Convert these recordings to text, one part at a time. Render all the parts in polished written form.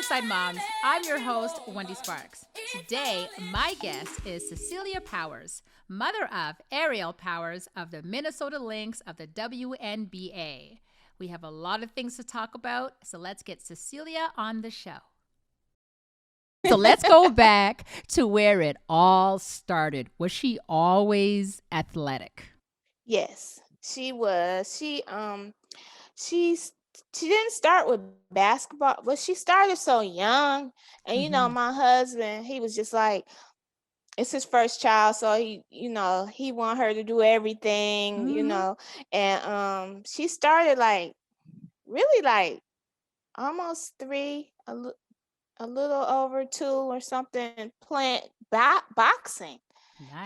Courtside Moms. I'm your host, Wendy Sparks. Today, my guest is Cecelia Powers, mother of Ariel Powers of the Minnesota Lynx of the WNBA. We have a lot of things to talk about, so let's get Cecelia on the show. So let's go back to where it all started. Was she always athletic? Yes, she was. She didn't start with basketball, but she started so young. And my husband, he was just like, it's his first child, so he want her to do everything, and she started like really like almost 3, a little over 2 or something, playing boxing.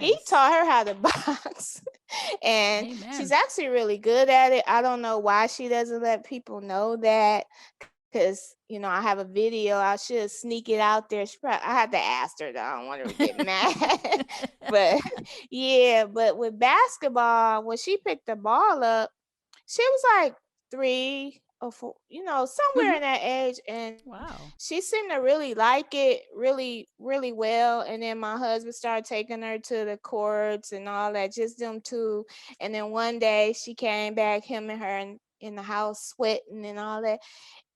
He Nice. taught her how to box, and Amen. she's actually really good at it. I don't know why she doesn't let people know that, because I have a video. I should sneak it out there. I had to ask her though. I don't want her to get mad. But yeah, but with basketball, when she picked the ball up, she was like 3 or 4, somewhere in that age, and Wow. she seemed to really like it really, really well. And then my husband started taking her to the courts and all that, just them two. And then one day she came back, him and her in the house sweating and all that.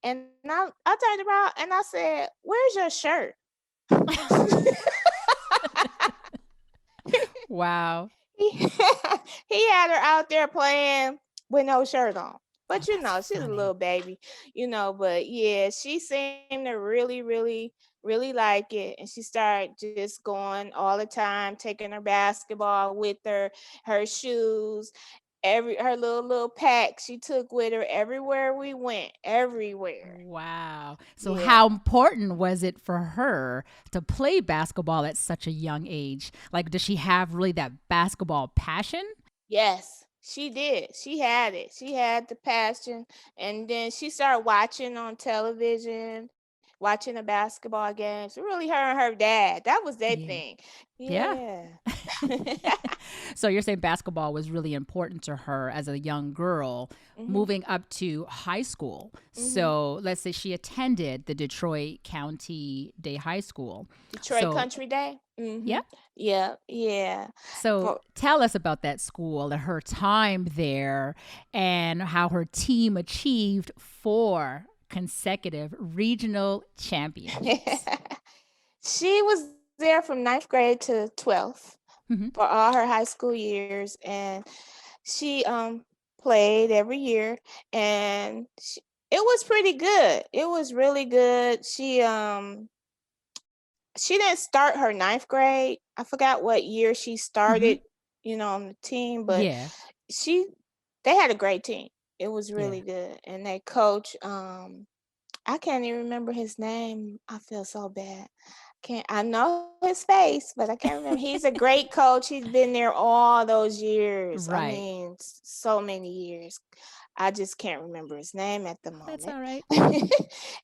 And I turned around and I said, "Where's your shirt?" Wow. He had her out there playing with no shirt on. But That's she's a funny. little baby, but yeah, she seemed to really, really, really like it. And she started just going all the time, taking her basketball with her, her shoes, her little pack she took with her everywhere we went, everywhere. Wow. So, Yeah. how important was it for her to play basketball at such a young age? Like, does she have really that basketball passion? Yes, she did. She had it. She had the passion. And then she started watching on television, watching the basketball games. Really, her and her dad. That was their Yeah. thing. Yeah. Yeah. So, you're saying basketball was really important to her as a young girl Mhm. moving up to high school. Mhm. So, let's say she attended the Detroit County Day High School. Detroit So, Country Day. yeah. Mhm. Yeah, yeah. So For tell us about that school and her time there and how her team achieved 4 consecutive regional championships. She was there from ninth grade to 12th Hmm. for all her high school years, and she played every year, and it was pretty good. It was really good. She didn't start her ninth grade. I forgot what year she Hmm. started, on the team, but Yeah. she they had a great team. It was Yeah. really good. And they coach, I can't even remember his name. I feel so bad. Can't I know his face, but I can't remember. He's a great coach. He's been there all those years. I Right. mean, so many years. I just can't remember his name at the That's moment. all right.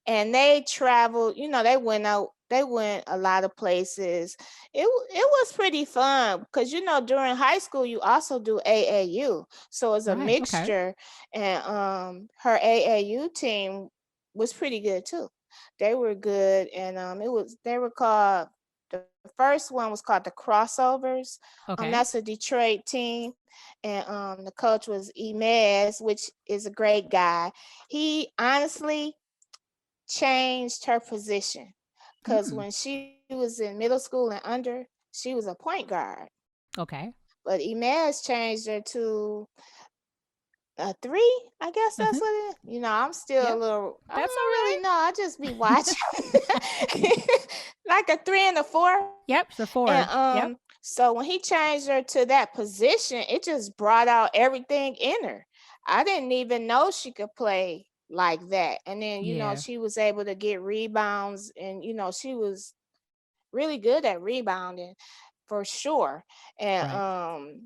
And they traveled, they went a lot of places. It was pretty fun because during high school you also do AAU. So it's a Right. Okay. mixture, and her AAU team was pretty good too. They were good, and they were called, the first one was called the Crossovers. Okay. That's a Detroit team, and the coach was Emez, which is a great guy. He honestly changed her position, because Mm. when she was in middle school and under, she was a point guard, Okay. but Emez changed her to a 3, I guess that's Hmm. what it is. I'm still a Yep. little, I That's all don't right. really know. I just be watching. Like a 3 and a 4. Yep. So And 4. Yep. so when he changed her to that position, it just brought out everything in her. I didn't even know she could play like that. And then, Yeah. she was able to get rebounds, and she was really good at rebounding for sure. And Right.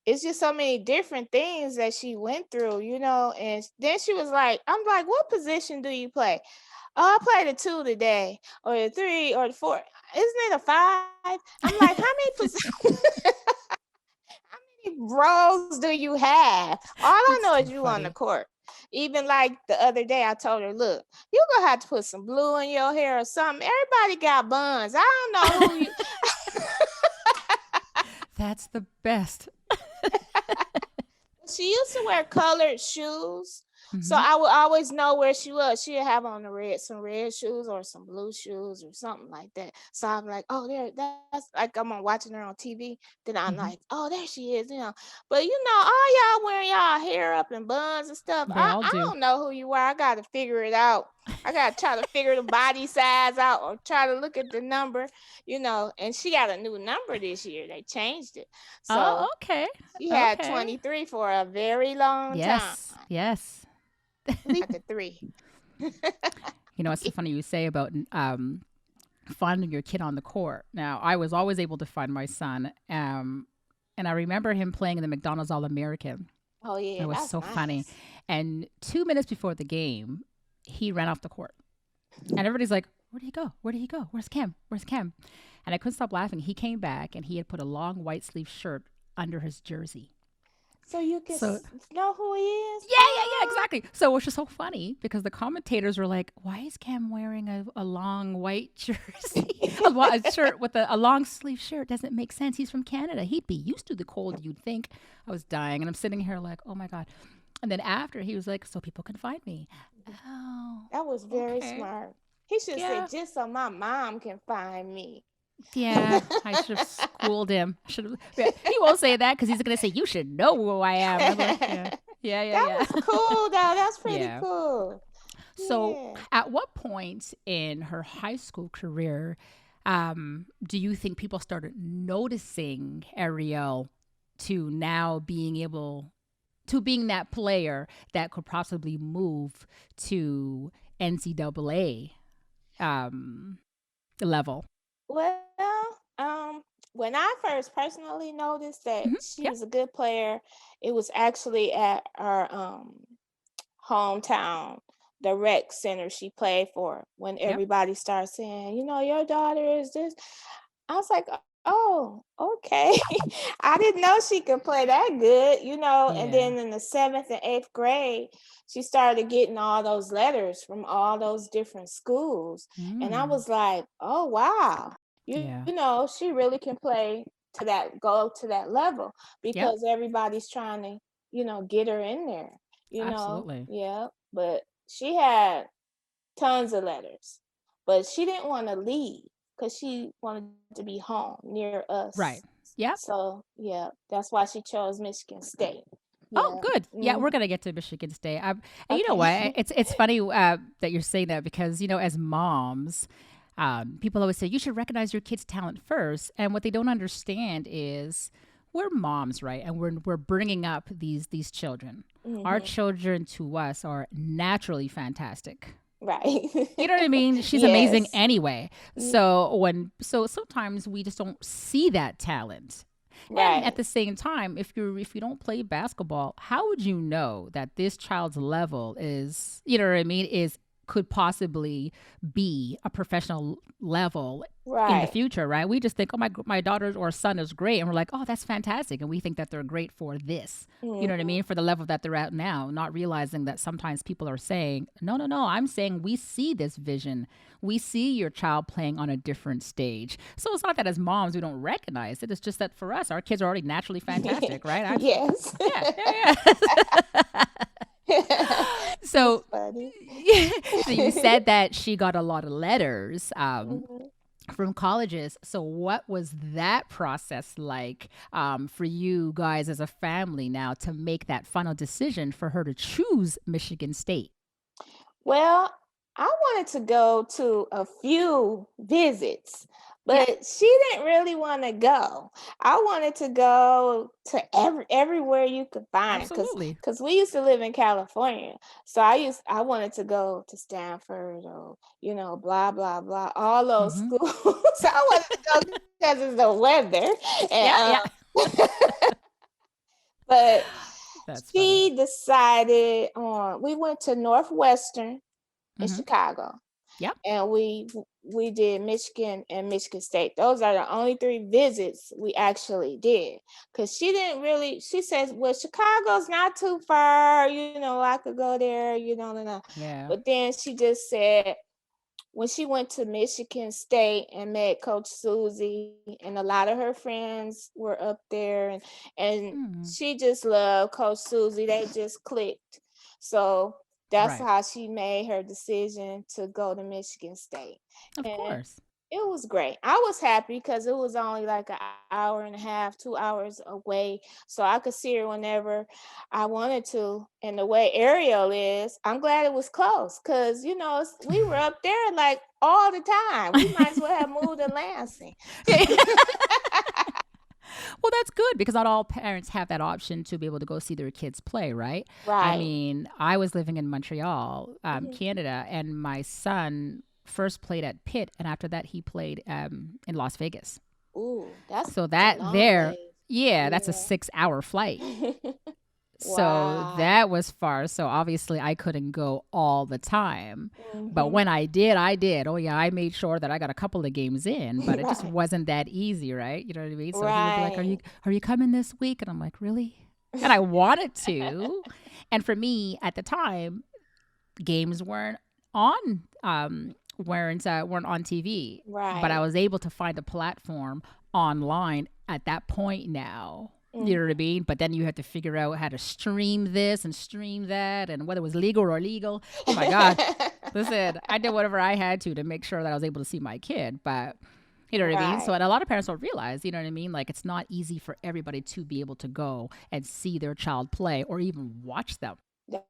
it's just so many different things that she went through, and then she was like, I'm like, "What position do you play?" "Oh, I played a 2 today, or a 3, or the 4." "Isn't it a 5?" I'm like, "How many how many roles do you have? All I That's know too is you on the funny. court." Even like the other day, I told her, look, you're going to have to put some blue in your hair or something. Everybody got buns. I don't know who you. That's the best. She used to wear colored shoes. So Mm-hmm. I would always know where she was. She'd have on some red shoes or some blue shoes or something like that. So I'm like, oh, that's like I'm watching her on TV. Then I'm Mm-hmm. like, oh, there she is, But all y'all wearing y'all hair up in buns and stuff. They I, all I do. don't know who you are. I got to figure it out. I got to try to figure the body size out or try to look at the number, And she got a new number this year. They changed it. Oh, So okay. she had Okay. 23 for a very long time. Yes. Yes. At least the 3. It's so funny you say about finding your kid on the court. Now, I was always able to find my son, and I remember him playing in the McDonald's All American. Oh yeah, It was that's so funny. nice. And 2 minutes before the game, he ran off the court, and everybody's like, "Where did he go? Where did he go? Where's Cam? Where's Cam?" And I couldn't stop laughing. He came back, and he had put a long white sleeve shirt under his jersey. So you can So know who he is? yeah, exactly. So it was just so funny because the commentators were like, "Why is Cam wearing a long white jersey, a shirt with a long sleeve shirt? Doesn't make sense. He's from Canada. He'd be used to the cold. You'd think." I was dying, and I'm sitting here like, "Oh my god!" And then after he was like, "So people can find me." Oh, That was very okay. smart. He should Yeah, say, just so my mom can find me. yeah. I should have schooled him. Should have. Yeah, he won't say that because he's gonna say, "You should know who I am." And I'm like, yeah, yeah, yeah, That yeah. was cool, though. That's pretty Yeah. cool. So, Yeah. at what point in her high school career do you think people started noticing Ariel to now being that player that could possibly move to NCAA level? Well, when I first personally noticed that Hmm. she Yep. was a good player, it was actually at our hometown, the rec center she played for. When Yep. everybody started saying, your daughter is this, I was like, oh, okay. I didn't know she could play that good, And Yeah. then in the 7th and 8th grade, she started getting all those letters from all those different schools. And I Mm. was like, oh, wow. Yeah. She really can go to that level Yep. because everybody's trying to, get her in there, Absolutely. Yeah. But she had tons of letters, but she didn't want to leave because she wanted to be home near us. Right. Yep. So yeah, that's why she chose Michigan State. Oh, Yeah. good. Yeah, we're Mhm. gonna get to Michigan State. And you know Okay. what? It's funny that you're saying that because as moms, people always say you should recognize your kid's talent first, and what they don't understand is we're moms, right? And we're bringing up these children. Our Mhm. children to us are naturally fantastic. Right. You know what I mean? She's amazing Yes. anyway. Mm, So sometimes we just don't see that talent. And at right. the same time, if you don't play basketball, how would you know that this child's level is, you know what I mean, is could possibly be a professional level in the Right. future, right? We just think, oh, my daughter or son is great, and we're like, oh, that's fantastic, and we think that they're great for this. You know what I Mhm. mean? For the level that they're at now, not realizing that sometimes people are saying, no, no, no, I'm saying we see this vision. We see your child playing on a different stage. So it's not that as moms we don't recognize it. It's just that for us, our kids are already naturally fantastic, right? Yes. Yeah, yeah, yeah. That's So, funny. so you said that she got a lot of letters Mhm. from colleges. So what was that process like for you guys as a family now to make that final decision for her to choose Michigan State? Well, I wanted to go to a few visits, Yeah, but she didn't really want to go. I wanted to go to everywhere you could find because absolutely. we used to live in California. So I wanted to go to Stanford or blah blah blah all those Hmm. schools. So I wanted to go because it's the weather Yeah, and yeah. but That's funny. she decided on we went to Northwestern in Hmm. Chicago. Yep. and we did Michigan and Michigan State. Those are the only 3 visits we actually did. Cause she didn't really. She says, "Well, Chicago's not too far. I could go there. No." Yeah. But then she just said when she went to Michigan State and met Coach Susie, and a lot of her friends were up there, and Mm. she just loved Coach Susie. They just clicked. So that's Right. how she made her decision to go to Michigan State. Of And course. it was great. I was happy because it was only like an hour and a half, 2 hours away. So I could see her whenever I wanted to. And the way Ariel is, I'm glad it was close because, we were up there like all the time. We might as well have moved to Lansing. Yeah. Well, that's good because not all parents have that option to be able to go see their kids play, right? I Right. mean, I was living in Montreal, Mhm. Canada, and my son first played at Pitt, and after that, he played in Las Vegas. Ooh, that's So a that long there, way. yeah, that's a Yeah. 6-hour flight. So Wow. that was far. So obviously I couldn't go all the time. But Hmm. when I did, I did. Oh yeah, I made sure that I got a couple of games in, but it just Right. wasn't that easy, right? You know what I mean? So he would be like, Right. are you coming this week?" And I'm like, "Really?" And I wanted to. And for me at the time, games weren't on TV, but I Right. was able to find a platform online at that point now. You know what I Mhm. mean? But then you had to figure out how to stream this and stream that and whether it was legal or illegal. Oh my God. Listen, I did whatever I had to make sure that I was able to see my kid. But you know what I mean? So, Right. and a lot of parents don't realize, you know what I mean? Like, it's not easy for everybody to be able to go and see their child play or even watch them.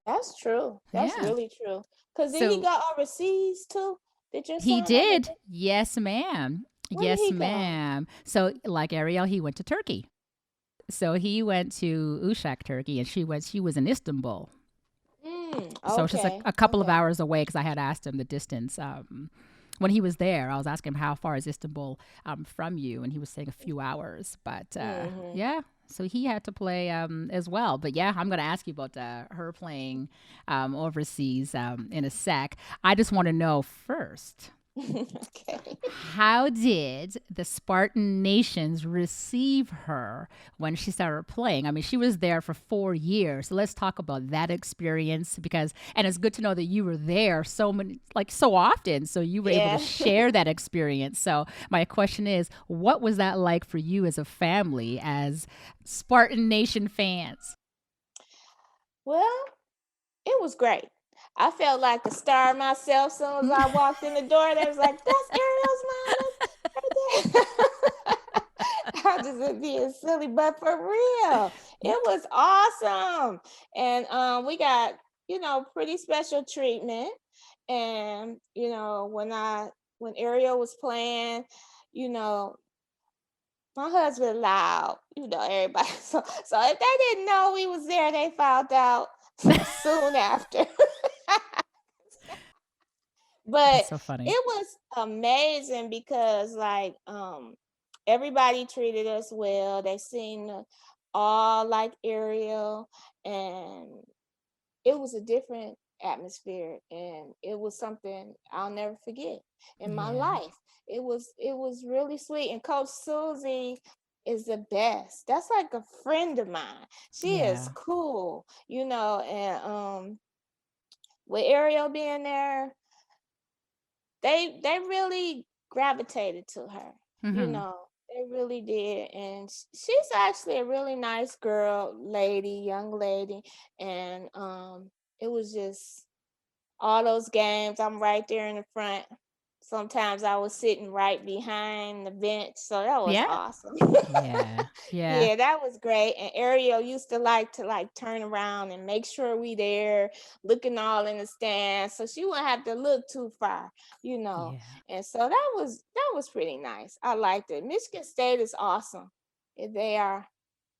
That's true. That's Yeah. really true. Cause did he So go overseas too? Did your he son ever did. go? Yes, ma'am. Where did Yes, he go? ma'am. So, like Ariel, he went to Turkey. So he went to Uşak, Turkey, and she was in Istanbul. So it's just Okay. a couple of Okay. hours away because I had asked him the distance. When he was there, I was asking him how far is Istanbul from you, and he was saying a few hours. But Mm-hmm. yeah, so he had to play as well. But yeah, I'm going to ask you about her playing overseas in a sec. I just want to know first. Okay. How did the Spartan nations receive her when she started playing? I mean, she was there for 4 years. So let's talk about that experience and it's good to know that you were there so often. So you were able to Yeah. share that experience. So my question is, what was that like for you as a family, as Spartan Nation fans? Well, it was great. I felt like a star myself. Soon as I walked in the door, they was like, "That's Ariel's mom. That's right there." I just being silly, but for real, it was awesome. And we got pretty special treatment. And when Ariel was playing, you know, my husband loud, everybody. So if they didn't know we was there, they found out soon after. That's But so funny. it was amazing because everybody treated us well. They seemed all like Ariel, and it was a different atmosphere, and it was something I'll never forget in my Yeah. life. It was really sweet, and Coach Susie is the best. That's like a friend of mine. She is Yeah. cool, and with Ariel being there, they really gravitated to her. Hmm. They really did, and she's actually a really nice girl, young lady, and it was just all those games. I'm right there in the front. Sometimes I was sitting right behind the bench, so that was Yeah. awesome. Yeah. Yeah. Yeah, that was great. And Ariel used to like turn around and make sure we there, looking all in the stands, so she wouldn't have to look too far, you know. Yeah. And so that was pretty nice. I liked it. Michigan State is awesome. They are.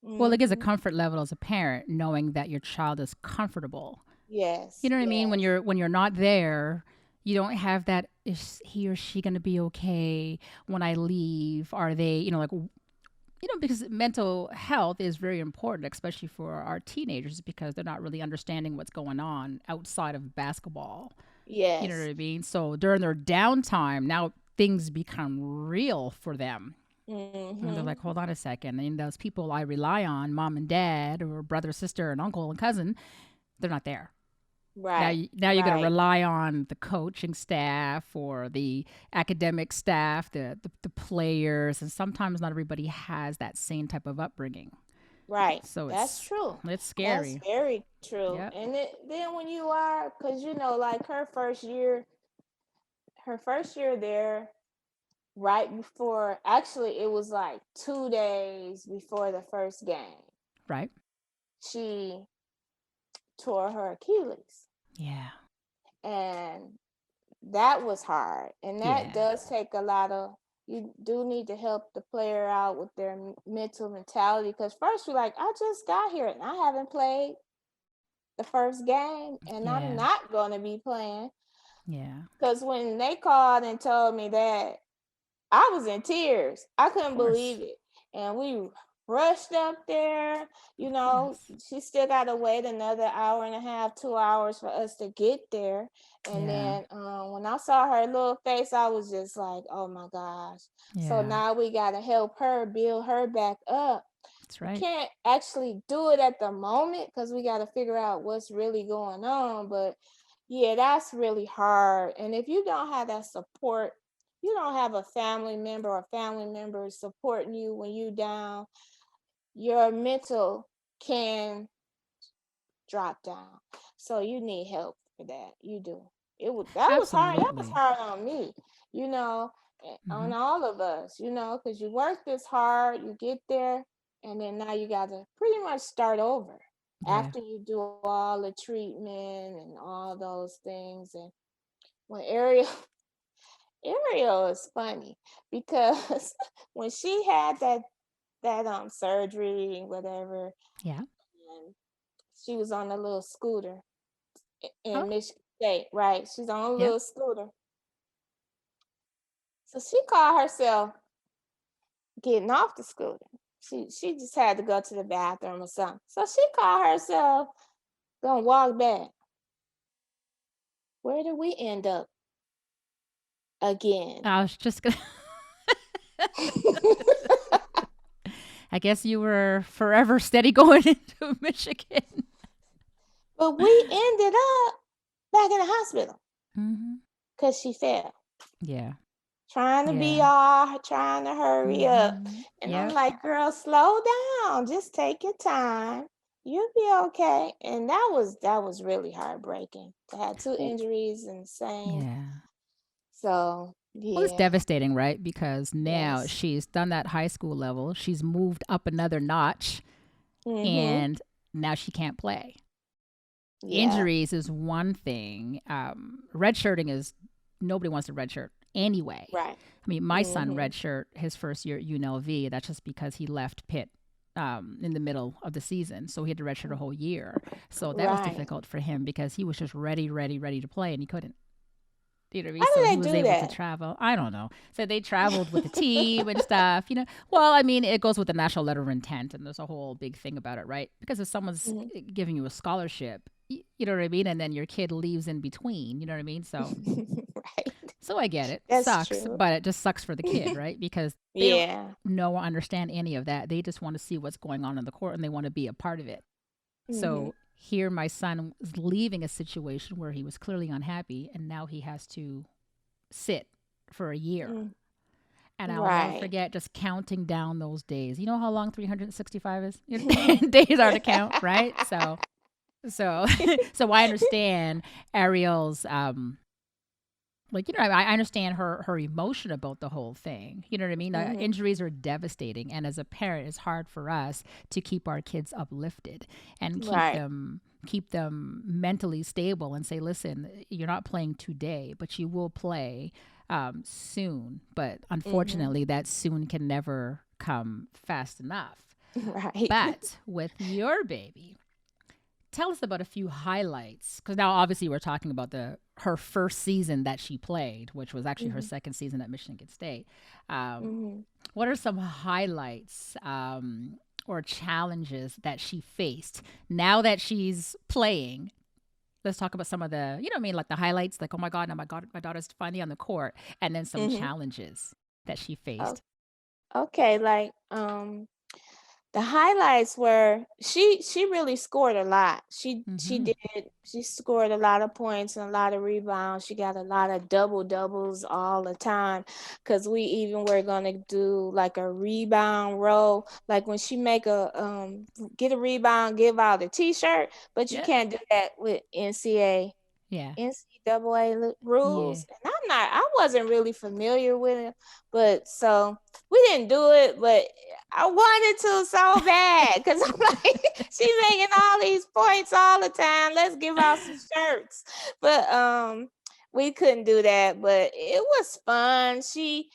Well, it gives a Hmm. comfort level as a parent knowing that your child is comfortable. You Yes, know what I mean? When yes, you're not there, you don't have that, is he or she going to be okay when I leave? Are they, because mental health is very important, especially for our teenagers because they're not really understanding what's going on outside of basketball. You know what Yes. I mean? So during their downtime, now things become real for them. And they're Mm-hmm. like, hold on a second. And those people I rely on, mom and dad, or brother, sister, and uncle and cousin, they're not there. Right. Now you're going to Right. rely on the coaching staff or the academic staff, the players, and sometimes not everybody has that same type of upbringing. Right. So That's it's true. it's That's scary. very true. Yep. And then when you are, because like her first year there, right before, actually, it was like 2 days before the first game, Right. she tore her Achilles. Yeah. And that was hard. And that Yeah. does take a lot of, you do need to help the player out with their mental mentality. Because first you're like, I just got here and I haven't played the first game and I'm Yeah. not going to be playing. Yeah. Because when they called and told me that, I was in tears. I Of couldn't course. believe it. And we rushed up there. Of course. She still got to wait another hour and a half, 2 hours for us to get there. And Yeah. then when I saw her little face, I was just like, oh my gosh. So Yeah. now we got to help her build her back up. That's We right. can't actually do it at the moment because we got to figure out what's really going on. But yeah, that's really hard. And if you don't have that support, you don't have a family member or family members supporting you when you down, your mental can drop down. So you need help for that. You do. That was hard. That was Absolutely. hard on me, Mm-hmm. on all of us, because you work this hard, you get there, and then now you got to pretty much start over Yeah. after you do all the treatment and all those things. And when Ariel is funny because when she had that surgery, whatever, Yeah. and she was on a little scooter Oh. in Michigan State, right? She's on a Yep. little scooter. So she called herself getting off the scooter. She just had to go to the bathroom or something. So she called herself gonna walk back. Where did we end up again? I was just gonna. I guess you were forever steady going into Michigan. But we ended up back in the hospital Mm-hmm. because she fell. Yeah. Yeah. Trying to hurry up. Mm-hmm. And I'm Yep. like, girl, slow down. Just take your time. You'll be okay. And that was really heartbreaking to have two Well, injuries in the same. yeah. So Well, it's yeah. devastating, right? Because now Yes. she's done that high school level. She's moved up another notch, Mm-hmm. and now she can't play. Yeah. Injuries is one thing. Redshirting is nobody wants to redshirt anyway. Right. I mean, my son Mm-hmm. redshirt his first year at UNLV. That's just because he left Pitt in the middle of the season, so he had to redshirt a whole year. So that was Right. difficult for him because he was just ready, ready, ready to play, and he couldn't. You know what I mean? How So do he they was do able to that? travel. I don't know. So they traveled with the team and stuff, you know. Well, I mean, it goes with the national letter of intent, and there's a whole big thing about it, right? Because if someone's Mm-hmm. giving you a scholarship, you know what I mean, and then your kid leaves in between, you know what I mean? So, Right. so I get it. That's Sucks, true. but it just sucks for the kid, right? Because they don't Yeah. know or understand any of that. They just want to see what's going on in the court, and they want to be a part of it. Mm-hmm. So here, my son was leaving a situation where he was clearly unhappy, and now he has to sit for a year. Mm. And I'll never Right. forget just counting down those days. You know how long 365 is? Days are to count, right? So so I understand Ariel's like, you know, I understand her emotion about the whole thing. You know what I mean? Mm-hmm. Injuries are devastating, and as a parent, it's hard for us to keep our kids uplifted and Right. keep them mentally stable and say, listen, you're not playing today, but you will play soon. But Mm-hmm. unfortunately, that soon can never come fast enough. Right. But with your baby, tell us about a few highlights, because now obviously we're talking about her first season that she played, which was actually her Mm-hmm. second season at Michigan State. Um, Mm-hmm. what are some highlights or challenges that she faced now that she's playing let's talk about some of the, you know what I mean, like the highlights, like, oh my God, my daughter's finally on the court, and then some Mm-hmm. challenges that she Oh, faced. okay, like the highlights were she really scored a lot. Mm-hmm. She scored a lot of points and a lot of rebounds. She got a lot of doubles all the time because we even were gonna do like a rebound roll. Like when she make a get a rebound, give out a t-shirt, but you Yeah. can't do that with Yeah. NCAA Yeah. rules, and I wasn't really familiar with it, but so we didn't do it, but I wanted to so bad because I'm like, she's making all these points all the time. Let's give out some shirts, but we couldn't do that. But it was fun. She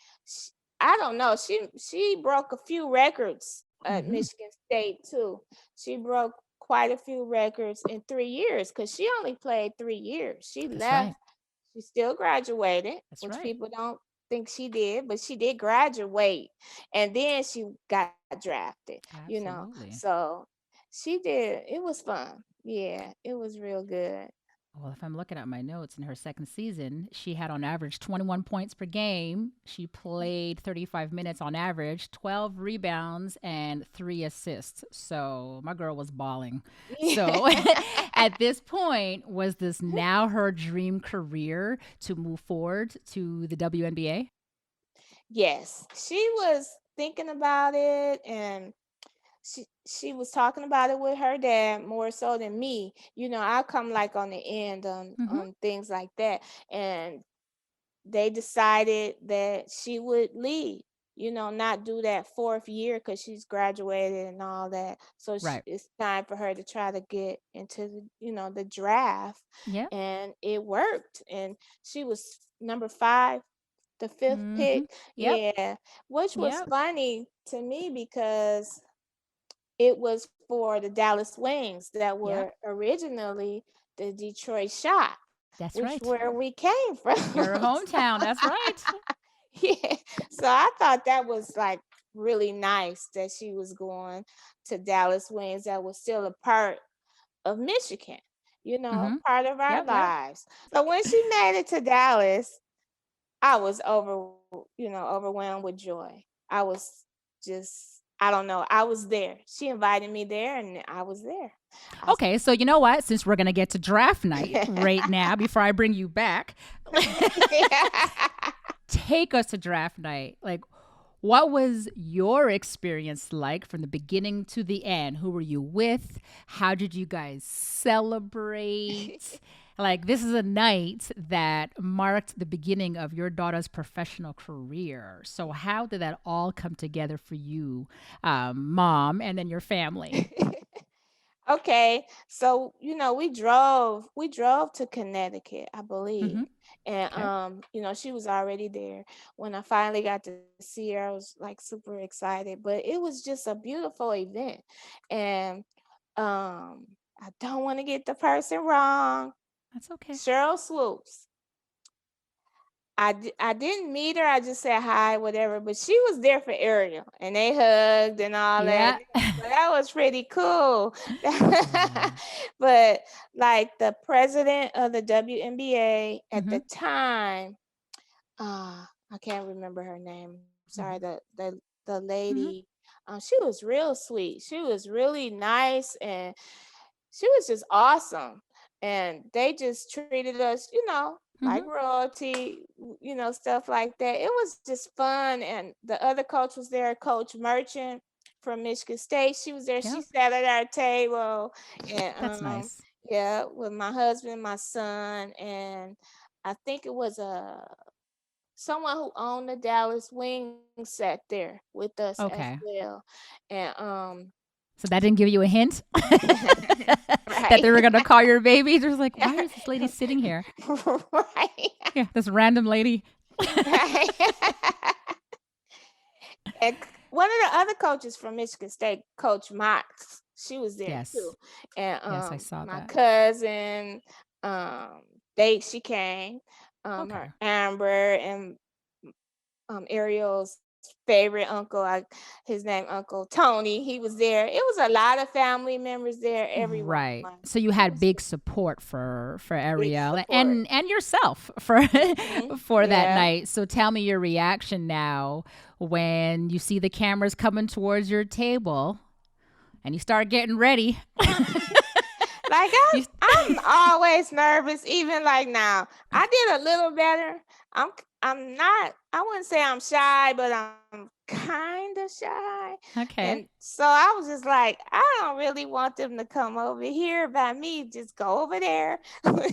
I don't know. She broke a few records at Mm-hmm. Michigan State too. She broke quite a few records in 3 years because she only played 3 years. She That's left. right. She still graduated, That's which right. people don't think she did, but she did graduate, and then she got drafted. Absolutely. So she did. It was fun. Yeah, it was real good. Well, if I'm looking at my notes, in her second season, she had on average 21 points per game. She played 35 minutes on average, 12 rebounds, and 3 assists. So my girl was balling. Yeah. So at this point, was this now her dream career to move forward to the WNBA? Yes, she was thinking about it, and she was talking about it with her dad more so than me. I come like on the end Mm-hmm. on things like that, and they decided that she would leave. Not do that fourth year because she's graduated and all that. So Right. it's time for her to try to get into the draft, Yep. and it worked. And she was number 5, the fifth Mm-hmm. pick. Yep. Yeah, which was Yep. funny to me because it was for the Dallas Wings that were Yep. originally the Detroit Shock, That's which right. where we came from. Your hometown. That's right. Yeah. So I thought that was like really nice that she was going to Dallas Wings that was still a part of Michigan, Mm-hmm. part of our Yep. Yep. lives. So when she made it to Dallas, I was overwhelmed with joy. I was just, I don't know. I was there. She invited me there and I was there. I Okay, so you know what? Since we're gonna get to draft night right now, before I bring you back, Yeah. take us to draft night. Like, what was your experience like from the beginning to the end? Who were you with? How did you guys celebrate? Like, this is a night that marked the beginning of your daughter's professional career. So, how did that all come together for you, mom, and then your family? Okay, so we drove to Connecticut, I Mm-hmm. believe. And Okay. she was already there. When I finally got to see her, I was like super excited, but it was just a beautiful event. And I don't want to get the person wrong. That's okay. Cheryl Swoops. I didn't meet her. I just said hi, whatever. But she was there for Ariel, and they hugged and all that. Yeah. So that was pretty cool. Yeah. But like the president of the WNBA at Mm-hmm. the time, I can't remember her name. Sorry, Mm-hmm. the Mm-hmm. lady. She was real sweet. She was really nice, and she was just awesome. And they just treated us, like Mm-hmm. royalty, stuff like that. It was just fun. And the other coach was there, Coach Merchant from Michigan State. She was there. She Yep. sat at our table, and That's nice. yeah, with my husband, my son, and I think it was someone who owned the Dallas Wings sat there with us as Okay. well. And So that didn't give you a hint that right. they were going to call your baby? There's like, why is this lady sitting here? Right. Yeah, this random lady. Right. And one of the other coaches from Michigan State, Coach Mox, she was there too. Yes. And Yes, I saw my that. cousin, um, she came, her Okay. Amber and Ariel's favorite uncle. His name Uncle Tony. He was there. It was a lot of family members there. Everyone. Right. So you It had was big support for big Ariel support. and yourself for for that Yeah. night. So tell me your reaction now when you see the cameras coming towards your table and you start getting ready. Like You, I'm always nervous, even like now. I did a little better. I'm not. I wouldn't say I'm shy, but I'm kind of shy. okay. And so I was just like, I don't really want them to come over here by me. Just go over there with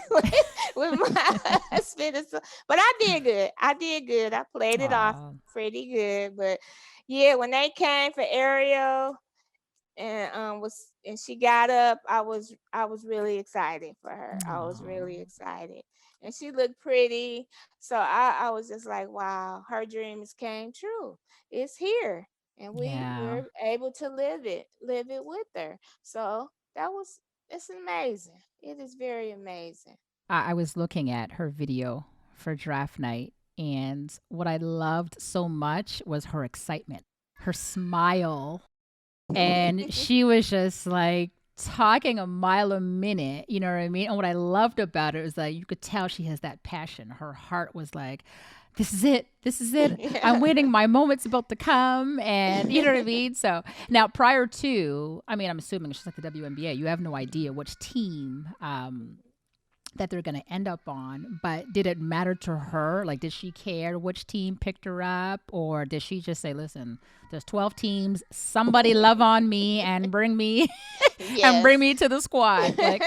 my husband. But I did good. I did good. I played it off Oh, pretty good. But yeah, when they came for Ariel and she got up, I was really excited for her. I was really excited. And she looked pretty. So I was just like, wow, her dreams came true. It's here. And we yeah. were able to live it with her. So it's amazing. It is very amazing. I was looking at her video for draft night, and what I loved so much was her excitement, her smile. And she was just like talking a mile a minute, you know what I mean? And what I loved about it was that you could tell she has that passion. Her heart was like, this is it. This is it. I'm Yeah. waiting. My moment's about to come. And you know what I mean? So now, prior to, I mean, I'm assuming she's like the WNBA, you have no idea which team that they're going to end up on. But did it matter to her? Like, did she care which team picked her up? Or did she just say, listen, there's 12 teams. Somebody love on me and bring me and Yes. bring me to the squad. Like,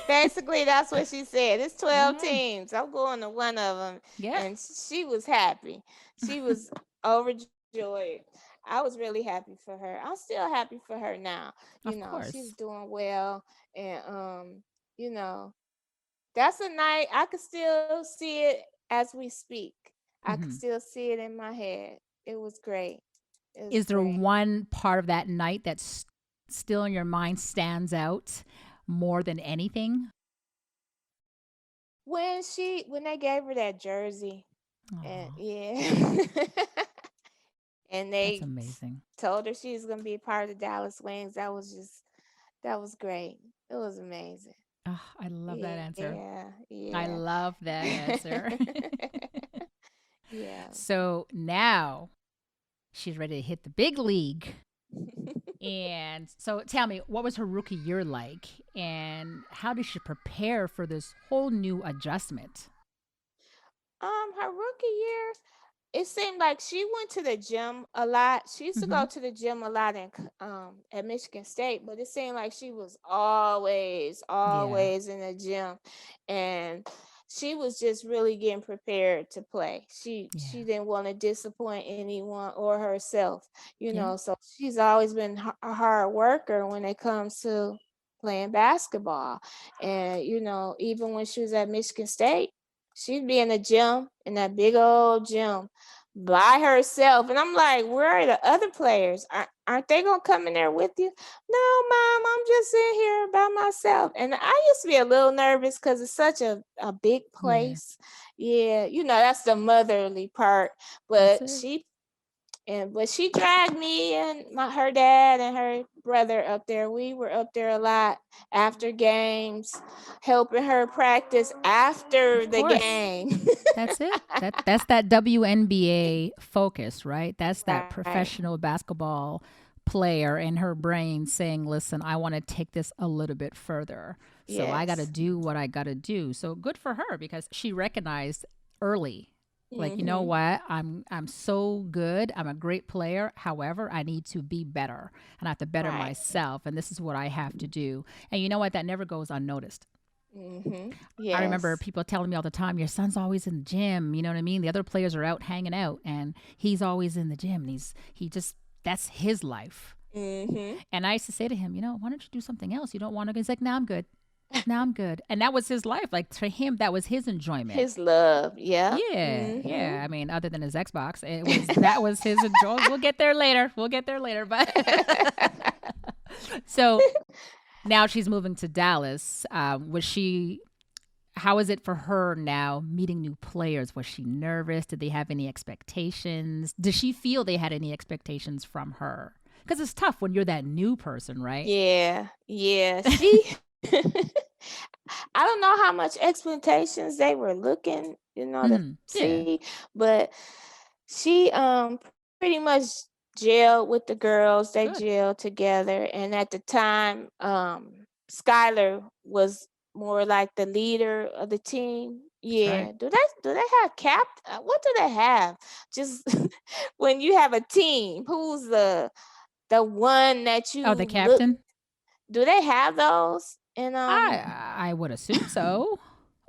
Basically, that's what she said. It's 12 mm, teams. I'm going to one of them. yeah, And she was happy. She was overjoyed. I was really happy for her. I'm still happy for her now. of She's course. doing well. And, you know, that's a night I could still see it as we speak. I could Hmm. still see it in my head. It was great. It was Is there great. one part of that night that's still in your mind stands out more than anything? When they gave her that jersey, and Oh, yeah. And that's they amazing. told her she was gonna be a part of the Dallas Wings. That was great. It was amazing. Oh, I love that answer. Yeah, I yeah. love that answer. Yeah. So now she's ready to hit the big league. And so tell me, what was her rookie year like? And how did she prepare for this whole new adjustment? Her rookie year, it seemed like she went to the gym a lot. She used to Hmm. go to the gym a lot at Michigan State, but it seemed like she was always, Yeah. always in the gym, and she was just really getting prepared to play. She Yeah. didn't want to disappoint anyone or herself, Yeah. So she's always been a hard worker when it comes to playing basketball, and even when she was at Michigan State. She'd be in the gym, in that big old gym, by herself. And I'm like, where are the other players? Aren't they going to come in there with you? No, mom, I'm just in here by myself. And I used to be a little nervous because it's such a big Yeah. place. Yeah, that's the motherly part. That's But it. she dragged me and her dad and her brother up there. We were up there a lot after games, helping her practice after Of the course. game. That's it. That's that WNBA focus, right? That's that Right. professional basketball player in her brain saying, "Listen, I want to take this a little bit further. So I got to Yes. do what I got to do." So good for her because she recognized early, like, you know Mhm. what? I'm so good. I'm a great player. However, I need to be better and I have to better Right. myself, and this is what I have to do. And you know what? That never goes unnoticed. I remember Yes. people telling me all the time, your son's always in the gym. You know what I mean? The other players are out hanging out and he's always in the gym. And he just, that's his life. Mhm. And I used to say to him, why don't you do something else? You don't want to? He's like, no, I'm good. No, I'm good. And that was his life. Like to him, that was his enjoyment. His love. Yep. Yeah, Mhm. yeah. I mean, other than his Xbox, that was his enjoy. We'll get there later. We'll get there later. But so now she's moving to Dallas. Was she how is it for her now meeting new players? Was she nervous? Did they have any expectations? Did she feel they had any expectations from her? Because it's tough when you're that new person, right? Yeah. She I don't know how much expectations they were looking, to Yeah. see, but she pretty much gelled with the girls. They Good. gelled together, and at the time, Skylar was more like the leader of the team. That's right. Yeah. Do they have what do they have? Just when you have a team, who's the one that Oh, the you look, captain? do they have those? And I would assume so.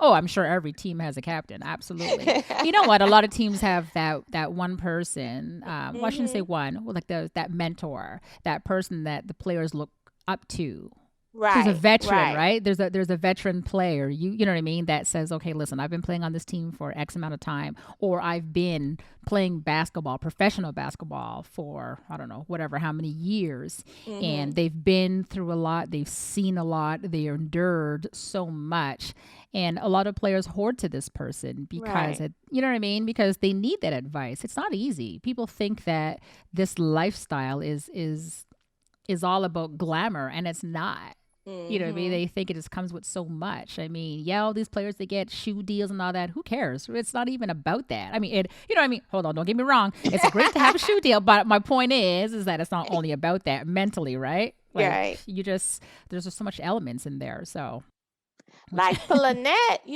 Oh, I'm sure every team has a captain. Absolutely. You know what? A lot of teams have that one person. Well, I shouldn't say Mhm. one. Well, like that mentor, that person that the players look up to, who's a Right, veteran, right. right? There's a veteran player. You know what I mean? That says, okay, listen, I've been playing on this team for X amount of time, or I've been playing basketball, professional basketball for I don't know, whatever, how many years, and Mhm. they've been through a lot, they've seen a lot, they endured so much. And a lot of players hoard to this person because Right. you know what I mean? Because they need that advice. It's not easy. People think that this lifestyle is all about glamour, and it's not. You know what I mean? Mhm. They think it just comes with so much. I mean, yeah, all these players, they get shoe deals and all that. Who cares? It's not even about that. I mean, you know what I mean? Hold on, don't get me wrong. It's great to have a shoe deal, but my point is that it's not only about that mentally, right? Like Right. there's just so much elements in there. So, which, Like Planette,